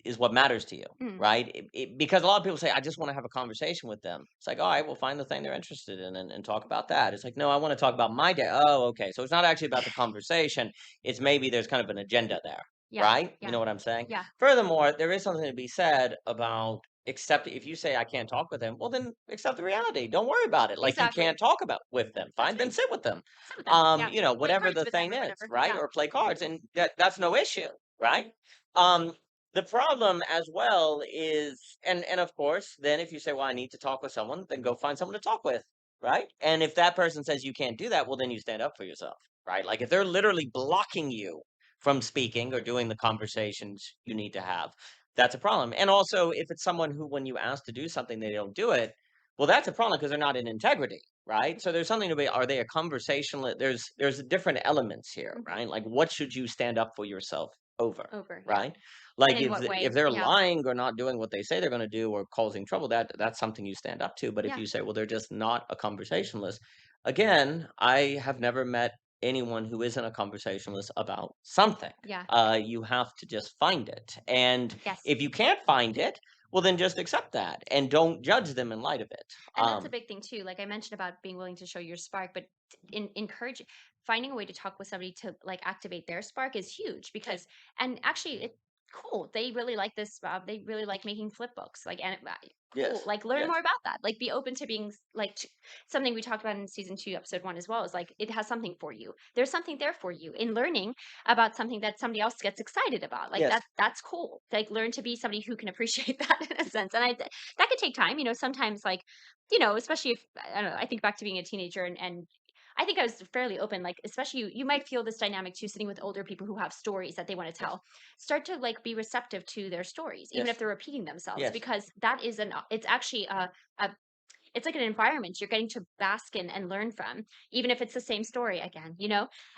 is what matters to you, Mm, right? Because a lot of people say, "I just want to have a conversation with them." It's like, all right, we'll find the thing they're interested in and talk about that. It's like, no, I want to talk about my day. Oh, okay. So it's not actually about the conversation. It's maybe there's kind of an agenda there, yeah, right? You yeah, know what I'm saying? yeah, Furthermore, there is something to be said about accept if you say I can't talk with them, well then accept the reality. Don't worry about it. Like you exactly. can't talk about with them. That's Fine, then right. sit with them. Sit with them. Yeah. Play Whatever cards the with them thing or is, whatever. right? Yeah. Or play cards and that's no issue, right? Um the problem as well is and of course, then if you say, well, I need to talk with someone, then go find someone to talk with, right? And if that person says you can't do that, well then you stand up for yourself, right? Like if they're literally blocking you from speaking or doing the conversations you need to have, that's a problem. And also, if it's someone who, when you ask to do something, they don't do it, Well, that's a problem because 'cause they're not in integrity, right? So there's something to be, are they a conversationalist? There's different elements here, Mhm. right? Like, what should you stand up for yourself over, Over, yeah. right? And Like, in what if way? they're Yeah. lying or not doing what they say they're gonna do or causing trouble, that's something you stand up to. But if Yeah. you say, "Well, they're just not a conversationalist," again, I have never met anyone who isn't a conversationalist about something. Yeah. You have to just find it, and Yes. if you can't find it, well, then just accept that and don't judge them in light of it. And that's a big thing too. Like I mentioned about being willing to show your spark, but encourage finding a way to talk with somebody to like activate their spark is huge because and actually it cool. They really like this. They really like making flip books. Like and cool. Yes, Like learn more yes, about that. Like be open to being something we talked about in season 2, episode 1 as well. Is like it has something for you. There's something there for you in learning about something that somebody else gets excited about. Like yes, that's cool. Like learn to be somebody who can appreciate that in a sense. And that could take time. Sometimes like especially if I don't know, I think back to being a teenager and I think I was fairly open, like especially you might feel this dynamic too, sitting with older people who have stories that they want to yes, tell. Start to like be receptive to their stories, even if yes, they're repeating themselves, yes, because that is it's actually a it's like an environment you're getting to bask in and learn from, even if it's the same story again.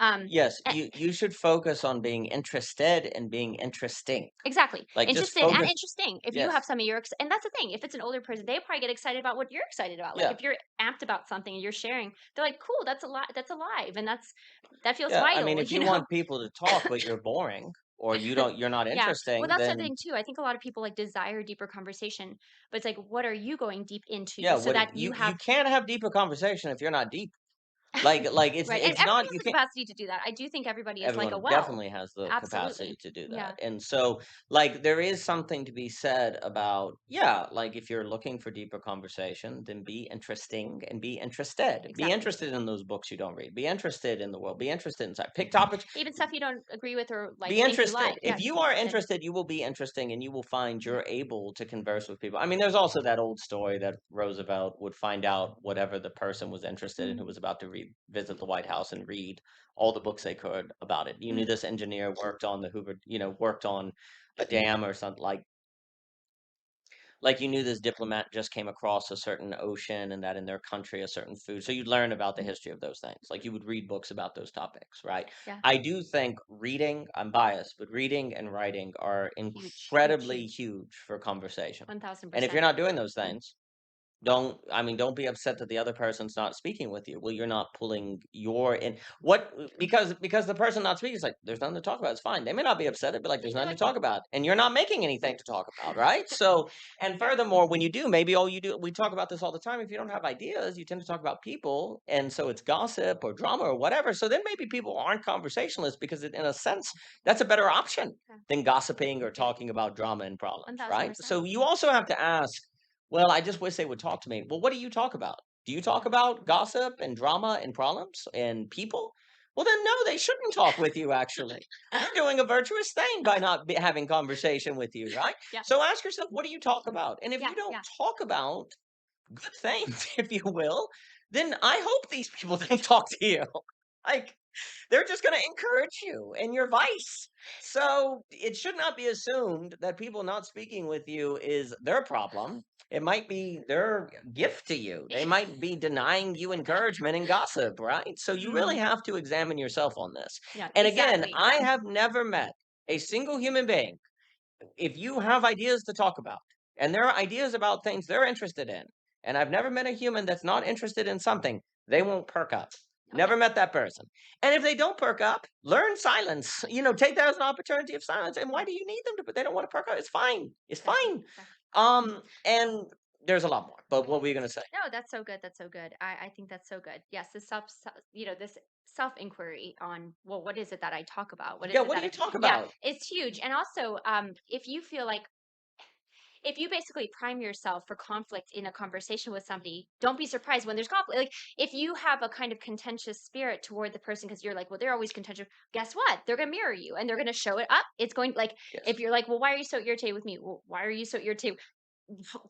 Um, yes. eh, You should focus on being interested and being interesting. exactly. Like, just Interested and focus. interesting. If you have Yes, something and that's the thing, if it's an older person, they probably get excited about what you're excited about. Like yeah. if you're amped about something and you're sharing, they're like, cool, that's alive. And that feels Yeah, I mean, vital, if you want people to talk, but you're boring or you're not Yeah. Well, interesting, that's the then thing too. I think a lot of people like desire deeper conversation, but it's like, what are you going deep into yeah, so what that you you have can't have deeper conversation if you're not deep. Like right. And it's everybody not, has you the can't. capacity to do that. I do think everybody is like a Everyone well. definitely has the capacity Absolutely. to do that. Yeah. And so, like, there is something to be said about, yeah, like, if you're looking for deeper conversation, then be interesting and be interested. Be Exactly. interested in those books you don't read. Be interested in the world. Be interested in science. Pick topics. Even stuff you don't agree with or like Be think you interested. like. If Yes, you be are interested. interested, you will be interesting and you will find Yeah. you're able to converse with people. I mean, there's also that old story that Roosevelt would find out whatever the person was interested in Mhm. who was about to visit the White House and read all the books they could about it. You knew Mhm. this engineer worked on the Hoover, worked on a dam or something, like, you knew this diplomat just came across a certain ocean and that in their country a certain food. So you'd learn about the Mhm. history of those things. Like, you would read books about those topics, right? Yeah. I do think reading, I'm biased, but reading and writing are Huge, huge, incredibly huge. huge for conversation. And if you're 1000%. not doing those things, don't be upset that the other person's not speaking with you. Well, you're not pulling your in what because the person not speaking is like, there's nothing to talk about. It's fine. They may not be upset, but like, there's They're nothing like, to talk about. And you're not making anything to talk about, right? So, and furthermore, when you do, maybe all you do, we talk about this all the time. If you don't have ideas, you tend to talk about people. And so it's gossip or drama or whatever. So then maybe people aren't conversationalists because in a sense, that's a better option yeah, than gossiping or yeah, talking about drama and problems, right? 1000%. So you also have to ask, well, I just wish they would talk to me. Well, what do you talk about? Do you talk Yeah. about gossip and drama and problems and people? Well, then no, they shouldn't talk with you, actually. They're doing a virtuous thing by not having conversation with you, right? Yeah. So ask yourself, what do you talk about? And if Yeah. you don't Yeah. talk about good things, if you will, then I hope these people don't talk to you. Like, they're just going to encourage you and your vice. So it should not be assumed that people not speaking with you is their problem. It might be their gift to you. They might be denying you encouragement and gossip, right? So you really Mhm. have to examine yourself on this. Yeah, And again, exactly. I Yeah. have never met a single human being, if you have ideas to talk about and there are ideas about things they're interested in, and I've never met a human that's not interested in something, they won't perk up. Oh yeah. Never met that person. And if they don't perk up, learn silence. Take that as an opportunity of silence. And why Yeah. do you need them to? But they don't want to perk up. It's fine. It's Exactly. fine. Exactly. And there's a lot more. But what were you gonna say? No, that's so good. That's so good. I think that's so good. Yes, this self inquiry on, well, what is it that I talk about? What Yeah. is it What do that you I, talk yeah, about? it's huge. And also, if you feel like if you basically prime yourself for conflict in a conversation with somebody, don't be surprised when there's conflict. Like if you have a kind of contentious spirit toward the person because you're like, well, they're always contentious. Guess what? They're gonna mirror you and they're gonna show it up. It's going like if Yes. you're like, well, why are you so irritated with me? Well, why are you so irritated?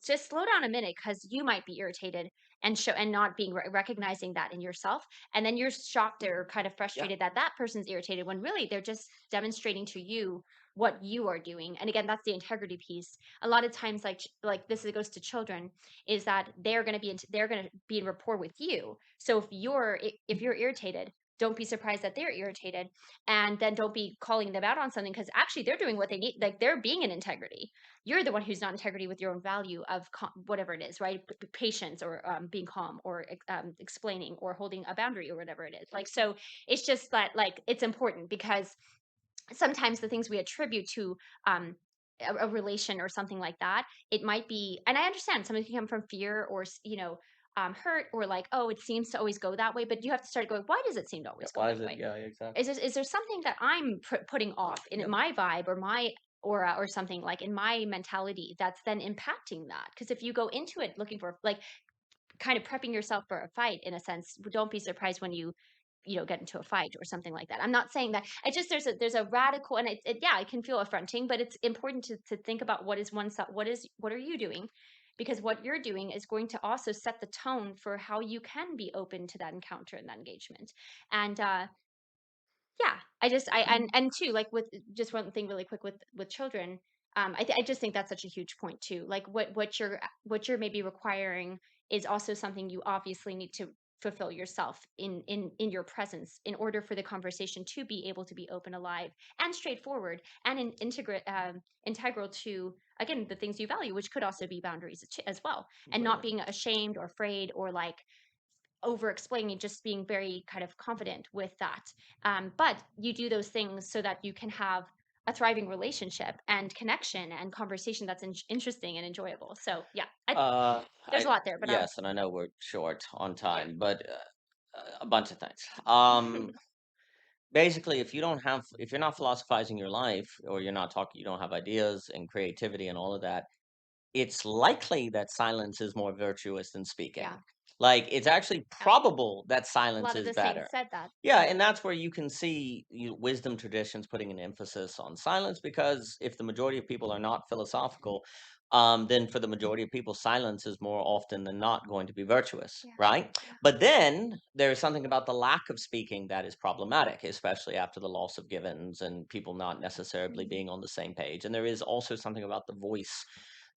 Just slow down a minute because you might be irritated and show and not being recognizing that in yourself, and then you're shocked or kind of Yeah. frustrated that that person's irritated when really they're just demonstrating to you what you are doing. And again, that's the integrity piece. A lot of times, like this, it goes to children, is that they're going to be in rapport with you. So if you're irritated, don't be surprised that they're irritated, and then don't be calling them out on something, because actually they're doing what they need. Like, they're being in integrity. You're the one who's not integrity with your own value of whatever it is, right? Patience, or being calm, or explaining, or holding a boundary, or whatever it is. Like, so it's just that, like, it's important, because sometimes the things we attribute to um a relation or something like that, it might be, and I understand something can come from fear, or hurt, or like, oh, it seems to always go that way, but you have to start going, why does it seem to Yeah, always go why that is it? way? Yeah, exactly. Is there something that I'm putting off in Yep. my vibe, or my aura, or something, like in my mentality, that's then impacting that? Because if you go into it looking for, like, kind of prepping yourself for a fight, in a sense, don't be surprised when you get into a fight or something like that. I'm not saying that. I just, there's a radical, and yeah, it can feel affronting, but it's important to think about what are you doing, because what you're doing is going to also set the tone for how you can be open to that encounter and that engagement. And yeah, I just I and too, like, with just one thing really quick with children, I just think that's such a huge point too. Like, what you're maybe requiring is also something you obviously need to fulfill yourself in your presence, in order for the conversation to be able to be open, alive, and straightforward, and integral to, again, the things you value, which could also be boundaries as well, and not Right. being ashamed or afraid, or like over explaining, just being very kind of confident with that. But you do those things so that you can have a thriving relationship and connection and conversation that's interesting and enjoyable. So yeah, there's a I lot there, but yes, and I know we're short on yeah. time, but a bunch of things. Basically, if you're not philosophizing your life, or you're not talking, you don't have ideas and creativity and all of that, it's likely that silence is more virtuous than speaking. Yeah, Like, it's actually yeah. probable that A silence lot of is the saints better. said that. Yeah, Yeah. and that's where you can see wisdom traditions putting an emphasis on silence, because if the majority of people are not philosophical, then for the majority of people, silence is more often than not going to be virtuous, Yeah. right? Yeah. But then there's something about the lack of speaking that is problematic, especially after the loss of givens and people not necessarily Mhm. being on the same page. And there is also something about the voice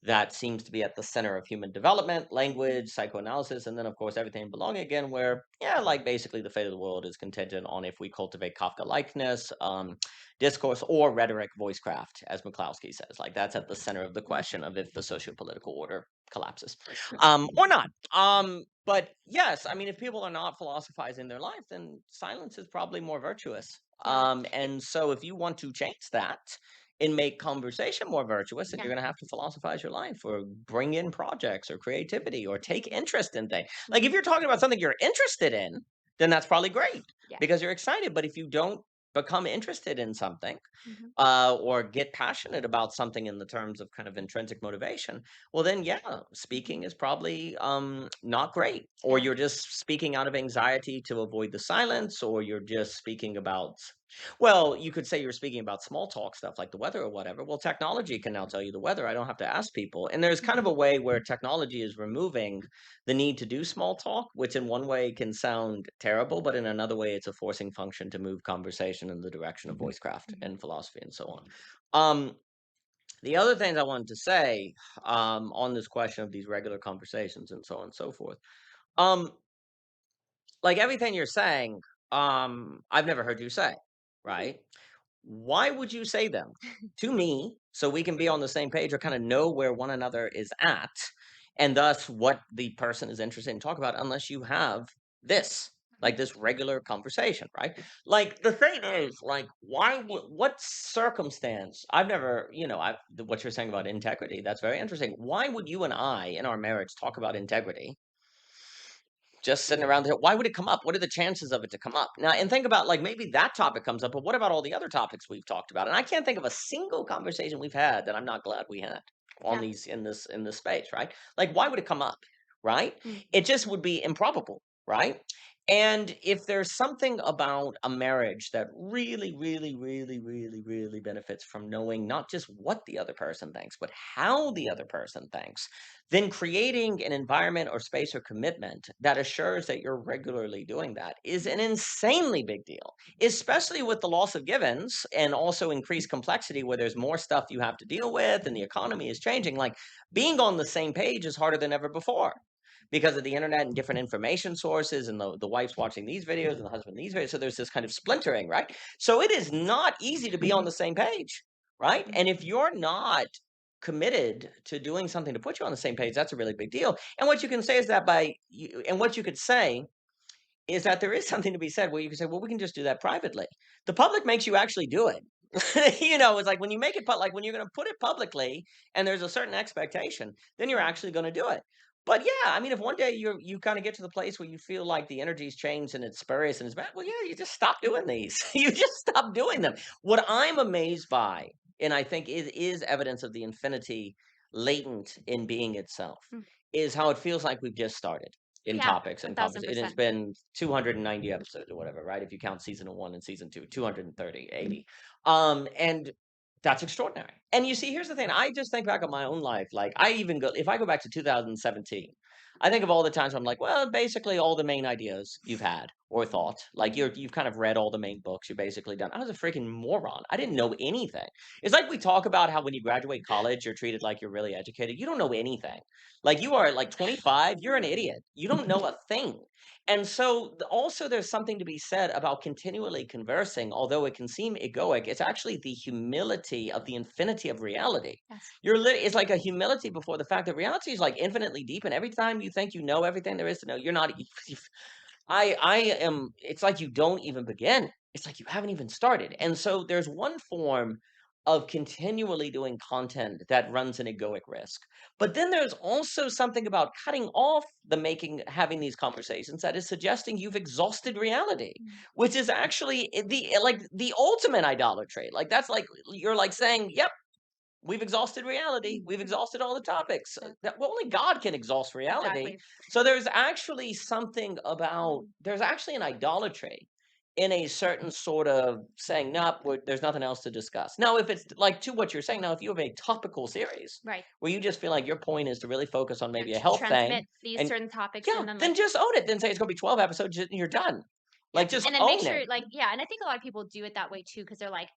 that seems to be at the center of human development, language, psychoanalysis, and then, of course, everything belonging again, where, yeah, like basically the fate of the world is contingent on if we cultivate Kafka likeness, discourse, or rhetoric voicecraft, as McCloskey says. Like, that's at the center of the question of if the sociopolitical order collapses or not. But yes, I mean, if people are not philosophizing their life, then silence is probably more virtuous. Yeah. It, And so if you want to change that, and make conversation more virtuous, then yeah. you're going to have to philosophize your life, or bring in projects or creativity, or take interest in things. Like, if Mhm. you're talking about something you're interested in, then that's probably great Yeah. because you're excited. But if you don't become interested in something, Mhm. or get passionate about something in the terms of kind of intrinsic motivation, well, then, yeah, speaking is probably not great. Or Yeah. you're just speaking out of anxiety to avoid the silence, or you're just speaking about, well, you could say you're speaking about small talk stuff like the weather or whatever. Well, technology can now tell you the weather. I don't have to ask people. And there's kind of Mhm. a way where technology is removing the need to do small talk, which in one way can sound terrible, but in another way, it's a forcing function to move conversation in the direction of voicecraft Mhm. and philosophy and so on. Um, the other things I wanted to say on this question of these regular conversations and so on and so forth, um, like everything you're saying, I've never heard you say, Mhm. right? Why would you say them to me so we can be on the same page, or kind of know where one another is at, and thus what the person is interested in talk about, unless you have this, like this regular conversation, right? Like, the thing is, like, what circumstance? I've never, what you're saying about integrity, that's very interesting. Why would you and I in our marriage talk about integrity just sitting around there? Why would it come up? What are the chances of it to come up? Now, and think about, like, maybe that topic comes up, but what about all the other topics we've talked about? And I can't think of a single conversation we've had that I'm not glad we had on Yeah. these in this space, right? Like, why would it come up? Right? Mm. It just would be improbable, right? And if there's something about a marriage that really, really, really, really, really benefits from knowing not just what the other person thinks, but how the other person thinks, then creating an environment or space or commitment that assures that you're regularly doing that is an Mhm. insanely big deal, especially with the loss of givens and also increased complexity where there's more stuff you have to deal with and the economy is changing. Like being on the same page is harder than ever before because of the internet and different information sources and the wife's watching these videos and the husband these videos. So there's this kind of splintering, right? So it is not easy to be on the same page, right? Mhm. And if you're not committed to doing something to put you on the same page, that's a really big deal. And what you can say is that and what you could say is that there is something to be said where you can say, well, we can just do that privately. The public makes you actually do it. It's like when you make it, like when you're going to put it publicly and there's a certain expectation, then you're Mhm. actually going to do it. But yeah, I mean, if one day you kind of get to the place where you feel like the energy's changed and it's spurious and it's bad, well, yeah, you just stop doing these. You just stop doing them. What I'm amazed by, and I think is evidence of the infinity latent in being itself, Mm. is how it feels like we've just started in Yeah, topics and conversations. It has 1000%. been 290 episodes or whatever, right? If you count season one and season two, 230, 80. And that's extraordinary. And you see, here's the thing. I just think back on my own life. Like I even go, if I go back to 2017, I think of all the times I'm like, well, basically all the main ideas you've had or thought, like Mhm. you've kind of read all the main books. You're basically done. I was a freaking moron. I didn't know anything. It's like we talk about how when you graduate college, you're treated like you're really educated. You don't know anything. Like you are like 25, you're an idiot. You don't know a thing. And so also there's something to be said about continually conversing, although it can seem egoic, it's actually the humility of the infinity of reality. Yes. It's like a humility before the fact that reality is like infinitely deep, and every time you think you know everything there is to know, you're not. I am. It's like you don't even begin. It's like you haven't even started. And so there's one form of continually doing content that runs an egoic risk. But then there's also something about cutting off the having these conversations that is suggesting you've exhausted reality, Mm. which is actually like the ultimate idolatry. Like that's like you're like saying, "Yep, we've exhausted reality. We've Mhm. exhausted all the topics. Exactly. Well, only God can exhaust reality." Exactly. So there's actually something about Mhm. there's actually an idolatry in a certain sort of saying, "Nope, there's nothing else to discuss." Now, if it's like to what you're saying, now if you have a topical series Right. where you just feel like your point is to really focus on Yeah, maybe a to health thing, transmit these and certain topics yeah, and then then like just own it. Then say it's going to be 12 episodes and you're right. done. Yeah. Like just And then make own it. sure like yeah, and I think a lot of people do it that way too because they're like,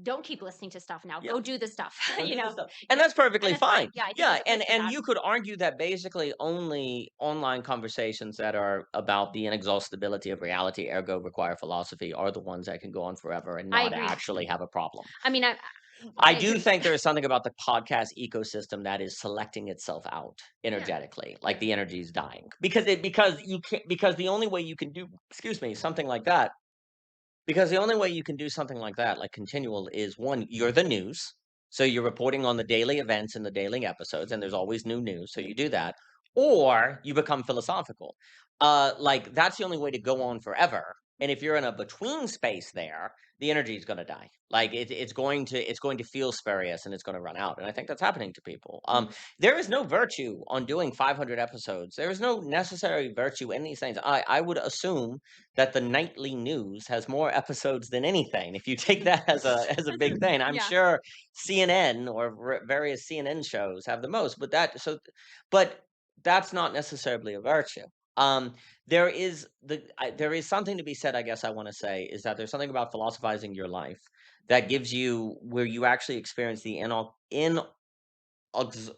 don't keep listening to stuff now. Yeah. Go do the stuff. Go you do this know. stuff. And Yeah. that's And perfectly that's fine. fine. Yeah, I think Yeah, there's a place for and that. you could argue that basically only online conversations that are about the inexhaustibility of reality, ergo require philosophy, are the ones that can go on forever and I not agree. actually have a problem. I mean, I I do agree. think there is something about the podcast ecosystem that is selecting itself out Yeah. energetically, like Yeah. the energy is dying because you can't because the only way you can do excuse me something like that because the only way you can do something like that, like continual, is one, you're the news. So you're reporting on the daily events and the daily episodes, and there's always new news. So you do that. Or you become philosophical. Like that's the only way to go on forever. And if you're in a between space there, the energy is going to die. Like it's going to feel spurious and it's going to run out. And I think that's happening to people. Mhm. There is no virtue on doing 500 episodes. There is no necessary virtue in these things. I would assume that the nightly news has more episodes than anything. If you take that as a big thing, I'm Yeah. sure CNN or various CNN shows have the most. But that's not necessarily a virtue. Um, there is something to be said. I guess I want to say is that there's something about philosophizing your life that gives you where you actually experience the Ex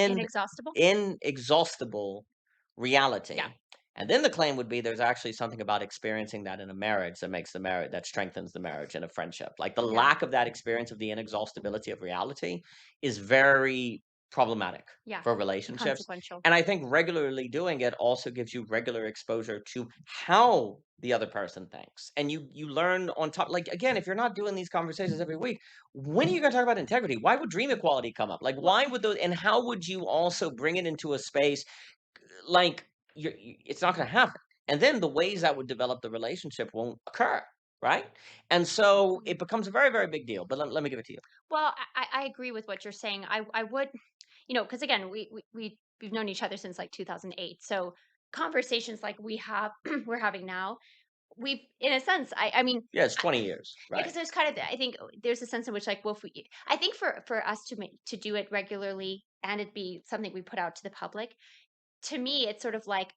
Inexhaustible. inexhaustible Yeah. reality. And then the claim would be there's actually something about experiencing that in a marriage that makes the marriage that strengthens the marriage and a friendship. Like the Yeah. lack of that experience of the inexhaustibility of reality is very problematic Yeah. for relationships. Consequential. And I think regularly doing it also gives you regular exposure to how the other person thinks. And you learn on top like again, if you're not doing these conversations every week, when are you gonna talk about integrity? Why would dream equality come up? Like, Well, why would those and how would you also bring it into a space like it's not gonna happen. And then the ways that would develop the relationship won't occur, right? And so mhm. it becomes a very, very big deal. But let me give it to you. Well, I agree with what you're saying. I would, because again, we've known each other since like 2008. So conversations like we have we're having now, we've in a sense, I mean, Yeah, it's I 20 years, yeah, right? because there's kind of I think there's a sense in which, like, well, if we I think for us to make to do it regularly and it be something we put out to the public, to me, it's sort of like,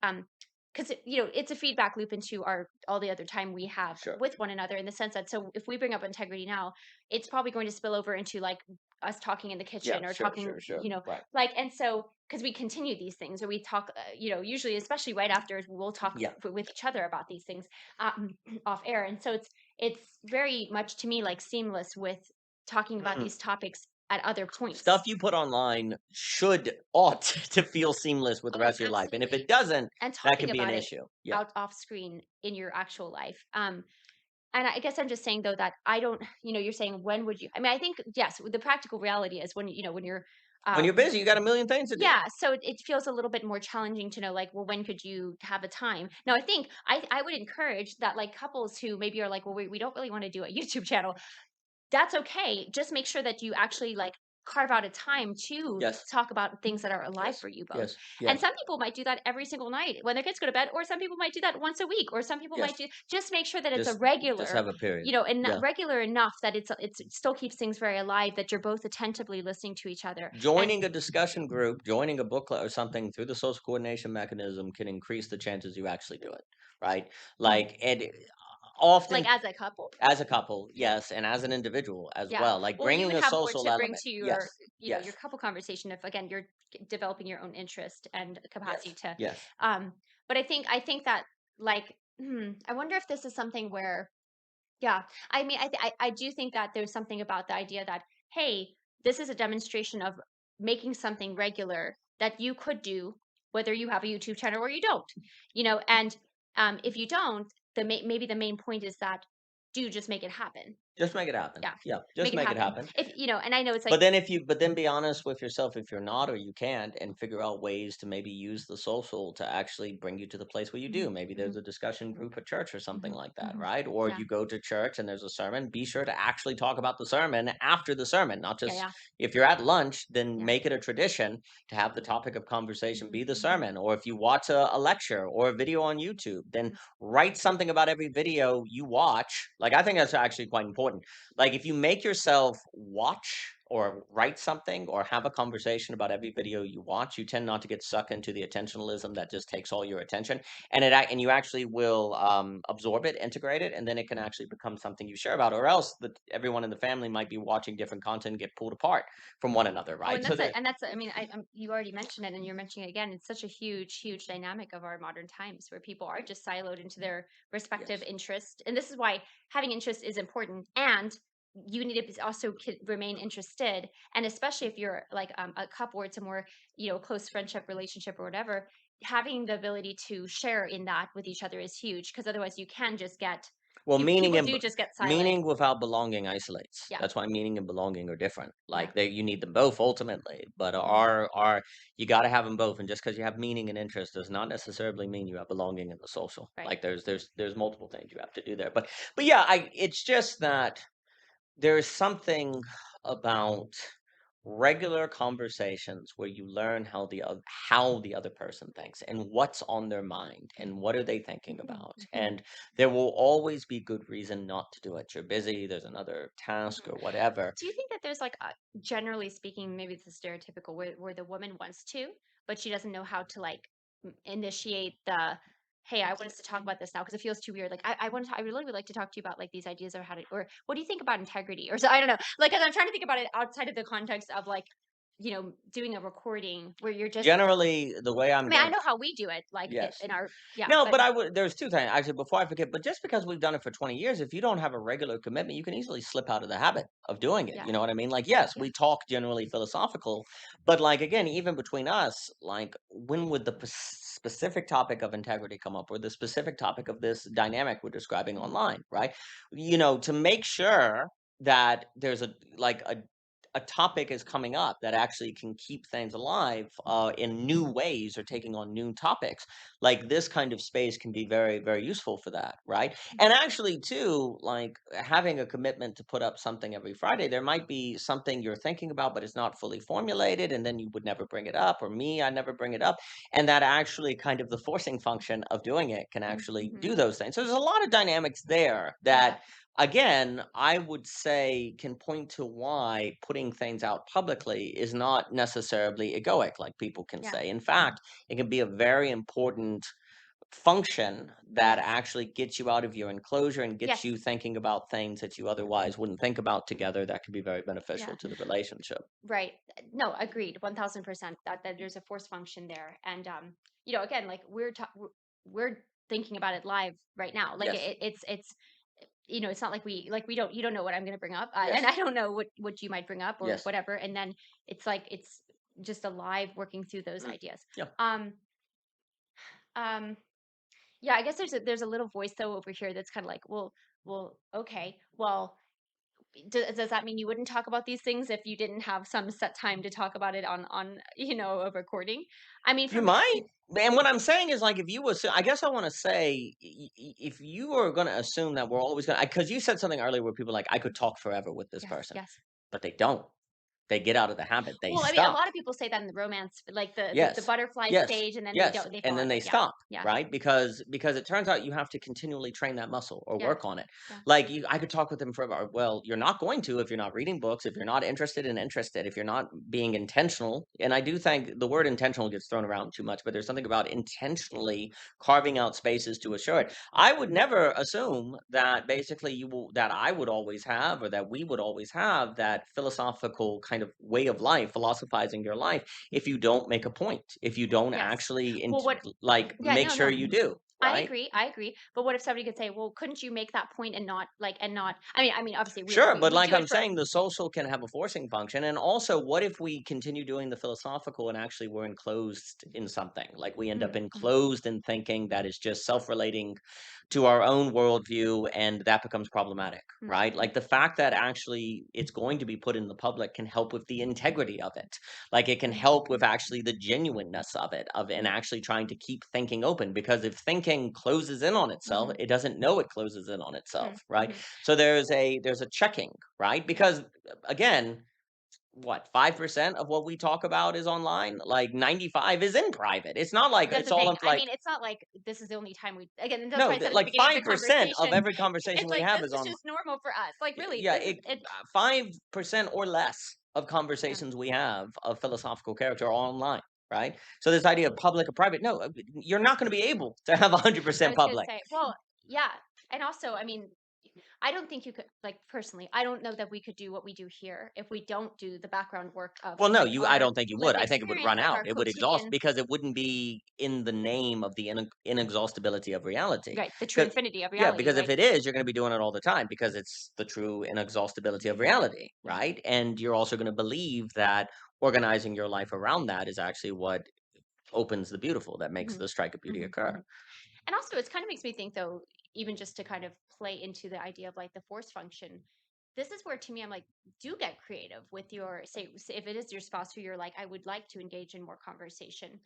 because it's a feedback loop into our all the other time we have Sure. with one another in the sense that so if we bring up integrity now, it's probably going to spill over into like us talking in the Yeah, kitchen or sure, talking, sure, sure. Right. like, and so because we continue these things or we talk, usually, especially right after, we'll talk Yeah. with each other about these things, off air, and so it's very much to me like seamless with talking about Mhm. these topics at other Stuff points. you put online ought to feel seamless with the Oh, rest of your life, and if absolutely. it doesn't, And that talking can be an about it issue. Yeah. out off screen in your actual life. And I guess I'm just saying though that I don't, you're saying when would you? I mean, I think yes, the practical reality is when when you're, When you're busy, you got a million things to do. yeah. So it feels a little bit more challenging to know like, well, when could you have a time? Now, I think I would encourage that like couples who maybe are like, well, we don't really want to do a YouTube channel, that's okay. Just make sure that you actually, like, carve out a time to Yes. talk about things that are alive Yes. for you both. Yes. And Yes. some people might do that every single night when their kids go to bed, or some people might do that once a week, or some people Yes. might do just make sure that it's a Just regular, have a period. and not Yeah. regular enough that it still keeps things very alive, that you're both attentively listening to each other. And Joining a discussion group, joining a book club or something through the social coordination mechanism can increase the chances you actually do it, right? mm, Like, and like often as a couple. as a couple, yes, and as an individual as Yeah. well, like Well, you bringing would a have more social to bring element. to your, Yes. your Yes. couple conversation if again you're developing your own interest and capacity Yes. to, Yes. um but I think that like, I wonder if this is something where, yeah, I mean, I do think that there's something about the idea that, hey, this is a demonstration of making something regular that you could do whether you have a YouTube channel or you don't, and if you don't, maybe the main point is that do just make it happen. Just make it happen. Yeah, Yeah, make just it make it happen. happen. If and I know it's like, But then be honest with yourself if you're not or you can't, and figure out ways to maybe use the social to actually bring you to the place where you mhm, do. Maybe there's mhm, a discussion group at church or something mhm, like that, mhm. right? Or Yeah, you go to church and there's a sermon, be sure to actually talk about the sermon after the sermon, not yeah, just yeah, if you're at lunch, then yeah. make it a tradition to have the topic of conversation Mhm, be the mhm, sermon. Or if you watch a lecture or a video on YouTube, then mhm, write something about every video you watch. Like, I think that's actually quite important. Like, if you make yourself watch or write something or have a conversation about every video you watch, you tend not to get sucked into the attentionalism that just takes all your attention, and and you actually will absorb it, integrate it, and then it can actually become something you share about. Or else, everyone in the family might be watching different content, get pulled apart from one another, oh, right? and So that's there, it, and I mean, you already mentioned it, and you're mentioning it again. It's such a huge, huge dynamic of our modern times where people are just siloed into their respective yes. interest, and this is why having interest is important, and you need to also remain interested, and especially if you're like, a couple or it's a more, close friendship relationship or whatever, having the ability to share in that with each other is huge because otherwise you can just get, Well, people do just get siloed. meaning without belonging isolates. Yeah. That's why meaning and belonging are different. Yeah. Like, you need them both ultimately, but Mhm. you got to have them both. And just because you have meaning and interest does not necessarily mean you have belonging in the social. Right. Like, there's multiple things you have to do there. But yeah, I it's just that there is something about regular conversations where you learn how the other person thinks and what's on their mind and what are they thinking Mhm, about, mhm, and there will always be good reason not to do it. You're busy, there's another task mhm. or whatever. Do you think that there's like a, generally speaking, maybe it's a stereotypical where the woman wants to, but she doesn't know how to like, initiate the, hey, I want us to talk about this now because it feels too weird. Like I really would like to talk to you about like these ideas of how to, or what do you think about integrity? Or so I don't know. Like 'cause I'm trying to think about it outside of the context of like, doing a recording where you're just, Generally, the way I I'm mean, I going. know how we do it, like Yes. in our, yeah, No, but but I would there's 2 things, actually, before I forget, but just because we've done it for 20 years, if you don't have a regular commitment, you can easily slip out of the habit of doing it, yeah, you know what I mean? Like, yeah, yes, yeah. we talk generally philosophical, but, like, again, even between us, like, when would the specific topic of integrity come up, or the specific topic of this dynamic we're describing Mhm, online, right? To make sure that there's a a topic is coming up that actually can keep things alive in new ways or taking on new topics, like this kind of space can be very, very useful for that, right? And Mhm. actually, too, like having a commitment to put up something every Friday, there might be something you're thinking about, but it's not fully formulated, and then you would never bring it up, or me, I never bring it up. And that actually kind of the forcing function of doing it can actually Mhm. do those things. So there's a lot of dynamics there Yeah. that, again, I would say can point to why putting things out publicly is not necessarily egoic, like people can Yeah. say. In fact, it can be a very important function that Yes. actually gets you out of your enclosure and gets Yes. you thinking about things that you otherwise wouldn't think about together that can be very Yeah. beneficial to the relationship. Right. No, agreed. 1000% that there's a force function there. And again, like we're thinking about it live right now. Like Yes. it's it's not like we don't you don't know what I'm going to bring up, and Yes. I don't know what you might bring up or Yes. whatever. And then it's like it's just alive working through those Mm, ideas. yeah. Um um yeah, I guess there's a little voice though over here that's kind of like, well, okay. Well, does that mean you wouldn't talk about these things if you didn't have some set time to talk about it on a recording? I mean, for You me, might. And what I'm saying is, like, if you assume, I guess I want to say, if you are going to assume that we're always going to, because you said something earlier where people are like, I could talk forever with this yes, person, yes. but they don't. They get out of the habit. They Well, I mean, a stop. lot of people say that in the romance, like the Yes. butterfly Yes. stage, and then Yes. they And fall then out of they it. Yeah, stop, yeah, right? Because it turns out you have to continually train that muscle or yeah, work on it. yeah. Like I could talk with them forever. Well, you're not going to if you're not reading books, if you're not interested, if you're not being intentional. And I do think the word intentional gets thrown around too much, but there's something about intentionally carving out spaces to assure it. I would never assume that basically that I would always have or that we would always have that philosophical kind of way of life, philosophizing your life if you don't make a point, if you don't Yes. actually Well, what? like Yeah, make no, sure no. you do, I right? agree. I agree. But what if somebody could say, "Well, couldn't you make that point and not like and not?" I mean, obviously, Sure, but we like do it I'm for. saying, the social can have a forcing function. And also, what if we continue doing the philosophical and actually we're enclosed in something? Like we end up Mhm, enclosed in thinking that is just self relating to our own worldview, and that becomes problematic, mhm, right? mhm, Like the fact that actually it's going to be put in the public can help with the integrity of it. Like it can mhm, help with actually the genuineness of it, of and mhm, actually trying to keep thinking open. Because if thinking closes in on itself, mhm, it doesn't know it closes in on itself, mhm, right? mhm. So there's a checking, right? Yeah. Because again, what 5% of what we talk about is online? Like 95 is in private. It's not like That's it's the all thing. of I like mean, it's not like this is the only time we again, and that's why no, I said at the like beginning of the 5% of conversation, every conversation it's we like have this is is on. just normal for us. Like really, Yeah, this is it. 5% or less of Yeah. conversations we have of philosophical character are online, right? So this idea of public or private, no, you're not going to be able to have I 100% was gonna public. say, well, yeah. And also, I mean, I don't think you could like personally, I don't know that we could do what we do here if we don't do the background work of Well, no, like you I our don't think you would. lived I think it would experience, run like out. our It would exhaust quotidian, because it wouldn't be in the name of the inexhaustibility of reality. right, the true 'Cause infinity of yeah, reality, because if right? it is, you're gonna be doing it all the time because it's the true inexhaustibility of Yeah. reality, Yeah. right? And you're also gonna believe that organizing your life around that is actually what opens the beautiful, that makes Hmm. the strike of beauty Hmm. occur. Hmm. And also, it kind of makes me think, though, even just to kind of play into the idea of like the force function. This is where, to me, I'm like, do get creative with your say if it is your spouse who you're like, I would like to engage in more conversation.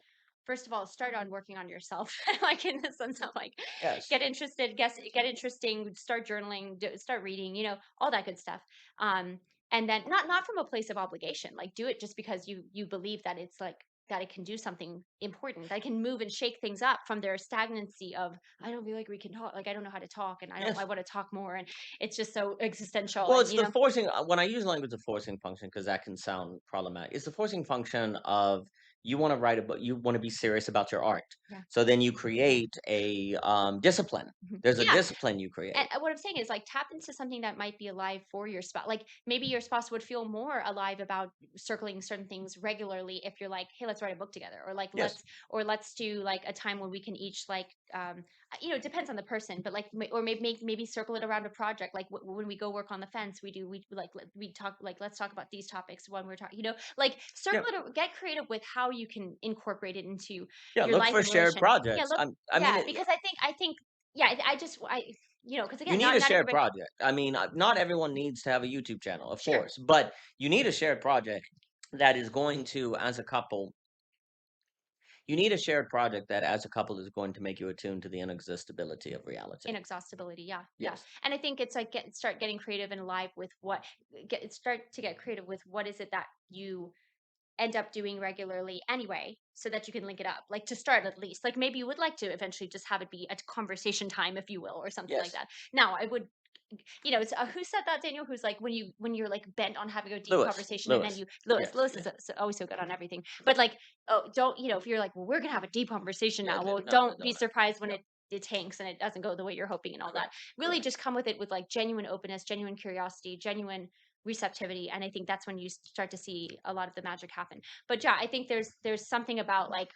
First of all, start on working on yourself, like in the sense of like, Yes. get interested, get interesting, start journaling, start reading, all that good stuff. Um, and then not from a place of obligation, like do it just because you believe that it's like that it can do something important, that it can move and shake things up from their stagnancy of I don't feel like we can talk, like I don't know how to talk, and I Yes. want to talk more, and it's just so existential, Well, and it's the forcing when I use language of forcing function because that can sound problematic. It's the forcing function of you want to write a book, you want to be serious about your art. yeah. So then you create a discipline. Mhm. There's a Yeah, discipline you and create. what I'm saying is like tap into something that might be alive for your spouse. Like maybe your spouse would feel more alive about circling certain things regularly if you're like, hey, let's write a book together, or like Yes. let's do like a time when we can each like it depends on the person, but like or maybe circle it around a project. Like when we go work on the fence, we like we talk like let's talk about these topics when we're talking. Like Yeah. circle it, get creative with how you can incorporate it into Yeah. your Look life for and shared relation. Yeah, projects. look, I mean, yeah, because I think yeah, I just I because You again, need not a not shared everybody. project. I mean, not everyone needs to have a YouTube channel, of Sure. course, but you need a shared project that is going to, as a couple, you need a shared project that, as a couple, is going to make you attuned to the inexhaustibility of reality. Inexhaustibility, yeah, yeah. Yes. And I think it's like start getting creative and live with what start to get creative with what is it that you end up doing regularly anyway, so that you can link it up, like to start at least. Like maybe you would like to eventually just have it be a conversation time, if you will, or something like Yes. that. Now I would, it's who said that, Daniel? Who's like when you're like bent on having a deep Lewis. conversation, and then Lewis. you Lewis. Yes. Lewis Yeah. is always so good on everything. But like, oh, don't if you're like, well, we're gonna have a deep conversation Yeah. now. Well, No, no, don't be no, no. surprised when Yeah. it tanks and it doesn't go the way you're hoping and all that. Correct. Really, Correct. just come with it with like genuine openness, genuine curiosity, genuine receptivity, and I think that's when you start to see a lot of the magic happen. But yeah, I think there's something about like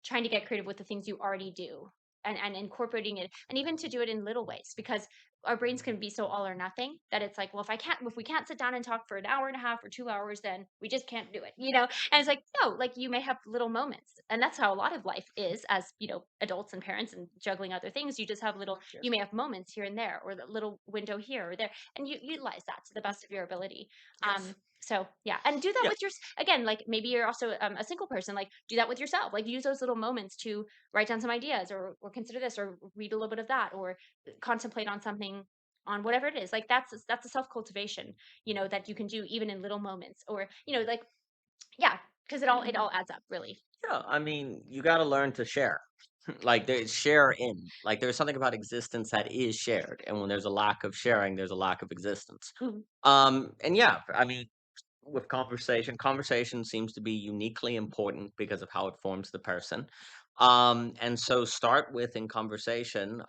trying to get creative with the things you already do, and incorporating it, and even to do it in little ways, because our brains can be so all or nothing that it's like, well, if we can't sit down and talk for an hour and a half or 2 hours, then we just can't do it. And it's like, no, like you may have little moments, and that's how a lot of life is, as adults and parents and juggling other things. You just have little, you Yes. may have moments here and there, or the little window here or there, and you utilize that to the best of your ability. Yes. So yeah, and do that Yeah. with your again, like maybe you're also a single person, like do that with yourself, like use those little moments to write down some ideas, or consider this, or read a little bit of that, or contemplate on something, on whatever it is. Like that's a self cultivation, that you can do even in little moments, or like, yeah, because it all adds up, really. Yeah. I mean, you got to learn to share. Like there's share in. Like there's something about existence that is shared, and when there's a lack of sharing, there's a lack of existence. Mhm. And yeah, I mean, with conversation seems to be uniquely important because of how it forms the person. And so start with in conversation,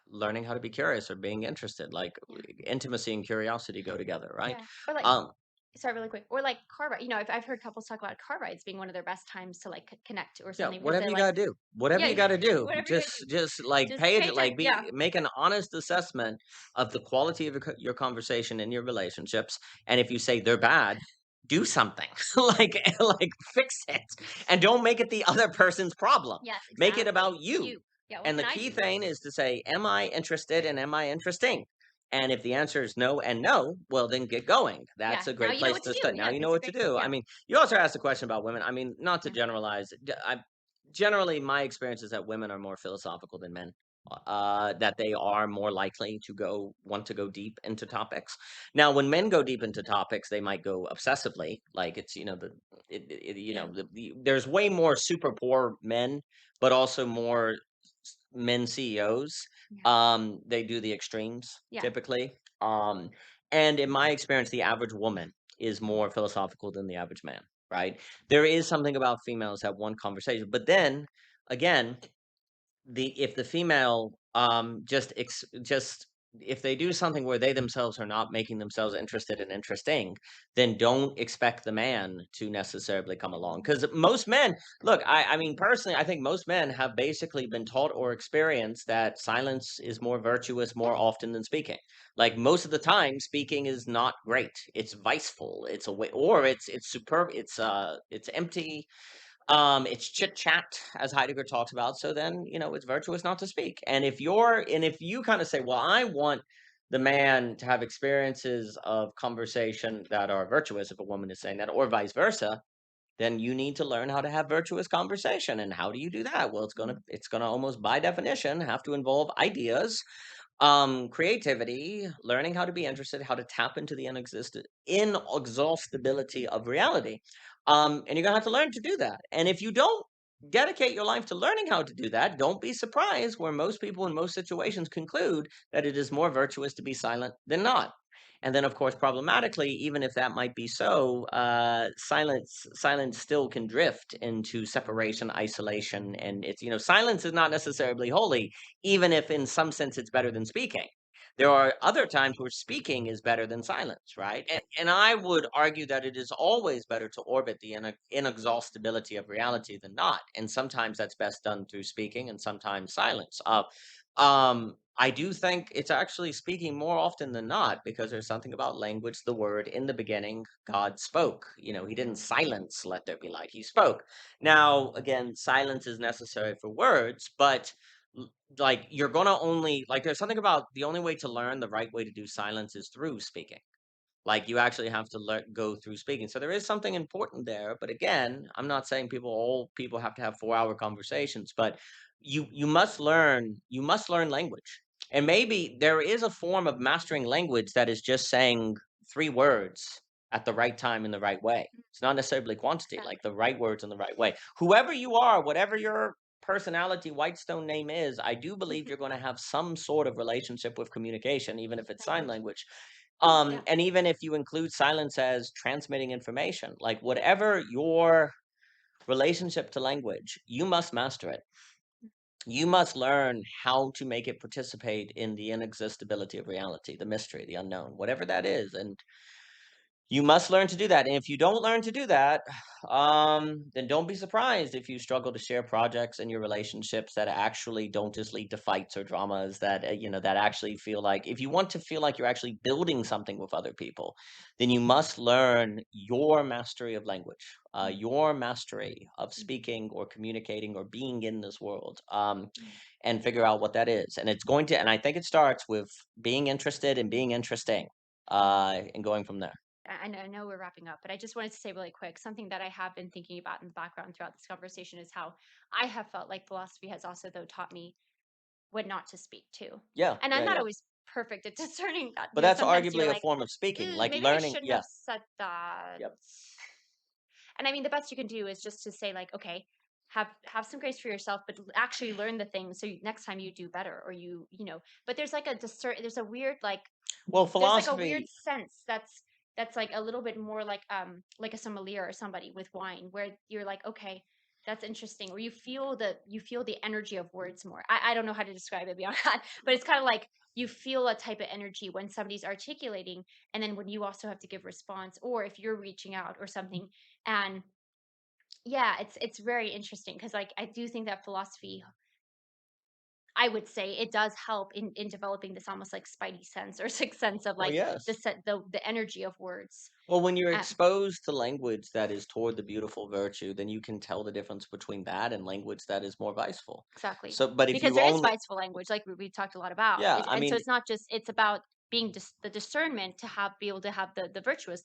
learning how to be curious or being interested. Like Yeah, intimacy and curiosity go together, right? yeah, or like, Um, sorry, really quick, or like car ride. I've heard couples talk about car rides being one of their best times to like connect or yeah, something, because whatever they're you like, gotta do. Whatever yeah, you gotta do. whatever you Just gotta do, just like just pay pay it like attention. be Yeah, make an honest assessment of the quality of your conversation in your relationships. And if you say they're bad, do something. like fix it. And don't make it the other person's problem. yes, Make it exactly. about you. You, yeah. What And the can I key do? thing is to say, am I interested and am I interesting? And if the answer is no and no, well, then get going. Yeah, That's a now great you know place what to to do. start. Now Yeah, you know it's a what to great, do. I yeah, mean, you also asked a question about women. I mean, not to yeah, generalize. I generally my experience is that women are more philosophical than men. That they are more likely to want to go deep into topics. Now, when men go deep into topics, they might go obsessively. Like it's yeah, there's way more super poor men, but also more men CEOs. yeah, They do the extremes yeah. typically. And in my experience, the average woman is more philosophical than the average man. Right? There is something about females that one conversation, but then again, the if the female just if they do something where they themselves are not making themselves interested and interesting, then don't expect the man to necessarily come along, because most men, look, I mean, personally, I think most men have basically been taught or experienced that silence is more virtuous more often than speaking. Like most of the time speaking is not great, it's viceful, it's a way, or it's superb, it's empty, it's chit chat, as Heidegger talks about. So then, it's virtuous not to speak. And if you kind of say, well, I want the man to have experiences of conversation that are virtuous, if a woman is saying that, or vice versa, then you need to learn how to have virtuous conversation. And how do you do that? Well, Mhm. it's gonna almost by definition have to involve ideas, creativity, learning how to be interested, how to tap into the inexhaustibility of reality. And you're gonna have to learn to do that. And if you don't dedicate your life to learning how to do that, don't be surprised where most people in most situations conclude that it is more virtuous to be silent than not. And then, of course, problematically, even if that might be so, silence still can drift into separation, isolation, and silence is not necessarily holy, even if in some sense it's better than speaking. There are other times where speaking is better than silence, right? And I would argue that it is always better to orbit the inexhaustibility of reality than not. And sometimes that's best done through speaking and sometimes silence. I do think it's actually speaking more often than not, because there's something about language, the word. In the beginning, God spoke. He didn't silence, let there be light. He spoke. Now, again, silence is necessary for words, but Like you're gonna only like there's something about the only way to learn the right way to do silence is through speaking. Like, you actually have to let go through speaking. So there is something important there, but again, I'm not saying all people have to have 4-hour conversations, but you must learn language. And maybe there is a form of mastering language that is just saying 3 words at the right time in the right way. Mm, It's not necessarily quantity, like exactly. the right words in the right way. Whoever you are, whatever your personality whitestone name is, I do believe Mhm. you're going to have some sort of relationship with communication, even if it's sign Language. language. Yeah. And even if you include silence as transmitting information, like whatever your relationship to language, you must master it. Mm, You must learn how to make it participate in the inexhaustibility of reality, the mystery, the unknown, whatever that is. And you must learn to do that, and if you don't learn to do that, then don't be surprised if you struggle to share projects in your relationships that actually don't just lead to fights or dramas that, that actually feel like if you want to feel like you're actually building something with other people, then you must learn your mastery of language, mm, your mastery of mm, speaking or communicating or being in this world, mm. and figure out what that is. And it's going to and I think it starts with being interested and being interesting, and going from there. I know we're wrapping up, but I just wanted to say really quick something that I have been thinking about in the background throughout this conversation is how I have felt like philosophy has also, though, taught me what not to speak to. Yeah, And I'm yeah, not yeah. always perfect at discerning that. But that's Sometimes you're arguably a like, form of speaking, "Ooh, like maybe I learning. shouldn't Yeah, have said that." yep. And I mean, the best you can do is just to say like, okay, have some grace for yourself, but actually learn the thing so next time you do better, or But there's like there's a weird like Well, there's like a weird philosophy. sense that's like a little bit more like a sommelier or somebody with wine, where you're like, okay, that's interesting, or you feel the energy of words more. I don't know how to describe it beyond that, but it's kind of like you feel a type of energy when somebody's articulating, and then when you also have to give response, or if you're reaching out or something. And yeah, it's very interesting because like I do think that philosophy, I would say it does help in developing this almost like spidey sense or sixth sense of Well, like yes. the energy of words. Well, when you're Um, exposed to language that is toward the beautiful virtue, then you can tell the difference between that and language that is more viceful. exactly. So, but if Because you there is only, spiteful language, like we talked a lot about. yeah, I And so mean, it's not just it's about being the discernment to be able to have the virtuous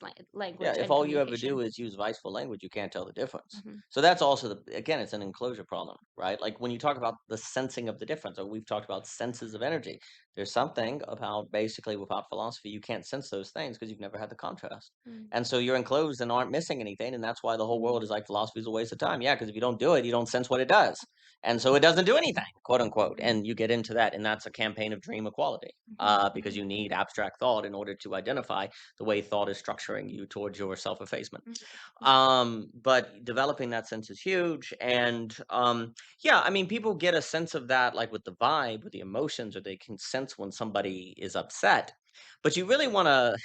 yeah, language if and all you ever do communication. is use viceful language, you can't tell the difference. Hmm. So that's also again, it's an enclosure problem, right? Like when you talk about the sensing of the difference, or we've talked about senses of energy, there's something about basically without philosophy, you can't sense those things because you've never had the contrast. Mm, And so you're enclosed and aren't missing anything. And that's why the whole mm, world is like philosophy is a waste of time. Yeah, because if you don't do it, you don't sense what it does. And so it doesn't do anything, quote unquote. mm, And you get into that. And that's a campaign of dream equality, mhm, because mhm, you need abstract thought in order to identify the way thought is structuring you towards your self-effacement. mhm, mhm. But developing that sense is huge. And yeah, I mean, people get a sense of that like with the vibe, with the emotions, or they can sense when somebody is upset. But you really want to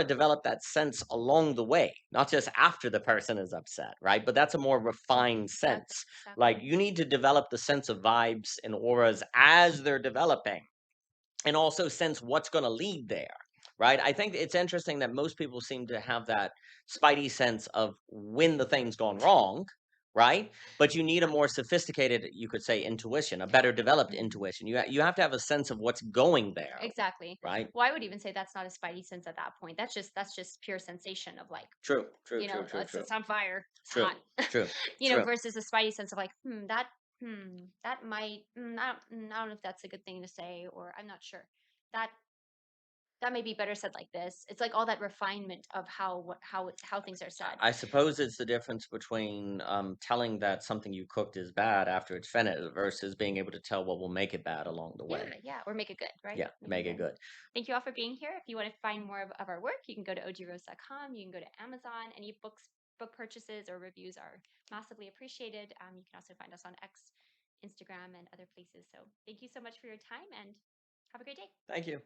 develop that sense along the way, not just after the person is upset, right? But that's a more refined Exactly, sense. Like exactly. you need to develop the sense of vibes and auras as they're developing, and also sense what's going to lead there, right? I think it's interesting that most people seem to have that spidey sense of when the thing's gone wrong, right? But you need a more sophisticated, you could say, intuition, a better developed Mhm. intuition. You have to have a sense of what's going there, Exactly. right? Well, I would even say that's not a spidey sense at that point. That's just pure sensation of like, True, true, true, true, it's true, it's on fire, it's true, hot, true, true. versus a spidey sense of like, that might, I don't know if that's a good thing to say, or I'm not sure. That that may be better said like this. It's like all that refinement of how things are said. I suppose it's the difference between telling that something you cooked is bad after it's finished versus being able to tell what will make it bad along the Yeah, way. yeah, or make it good, right? Yeah, Make it make it good. good. Thank you all for being here. If you want to find more of our work, you can go to ogrose.com. You can go to Amazon. Any book purchases or reviews are massively appreciated. You can also find us on X, Instagram, and other places. So thank you so much for your time and have a great day. Thank you.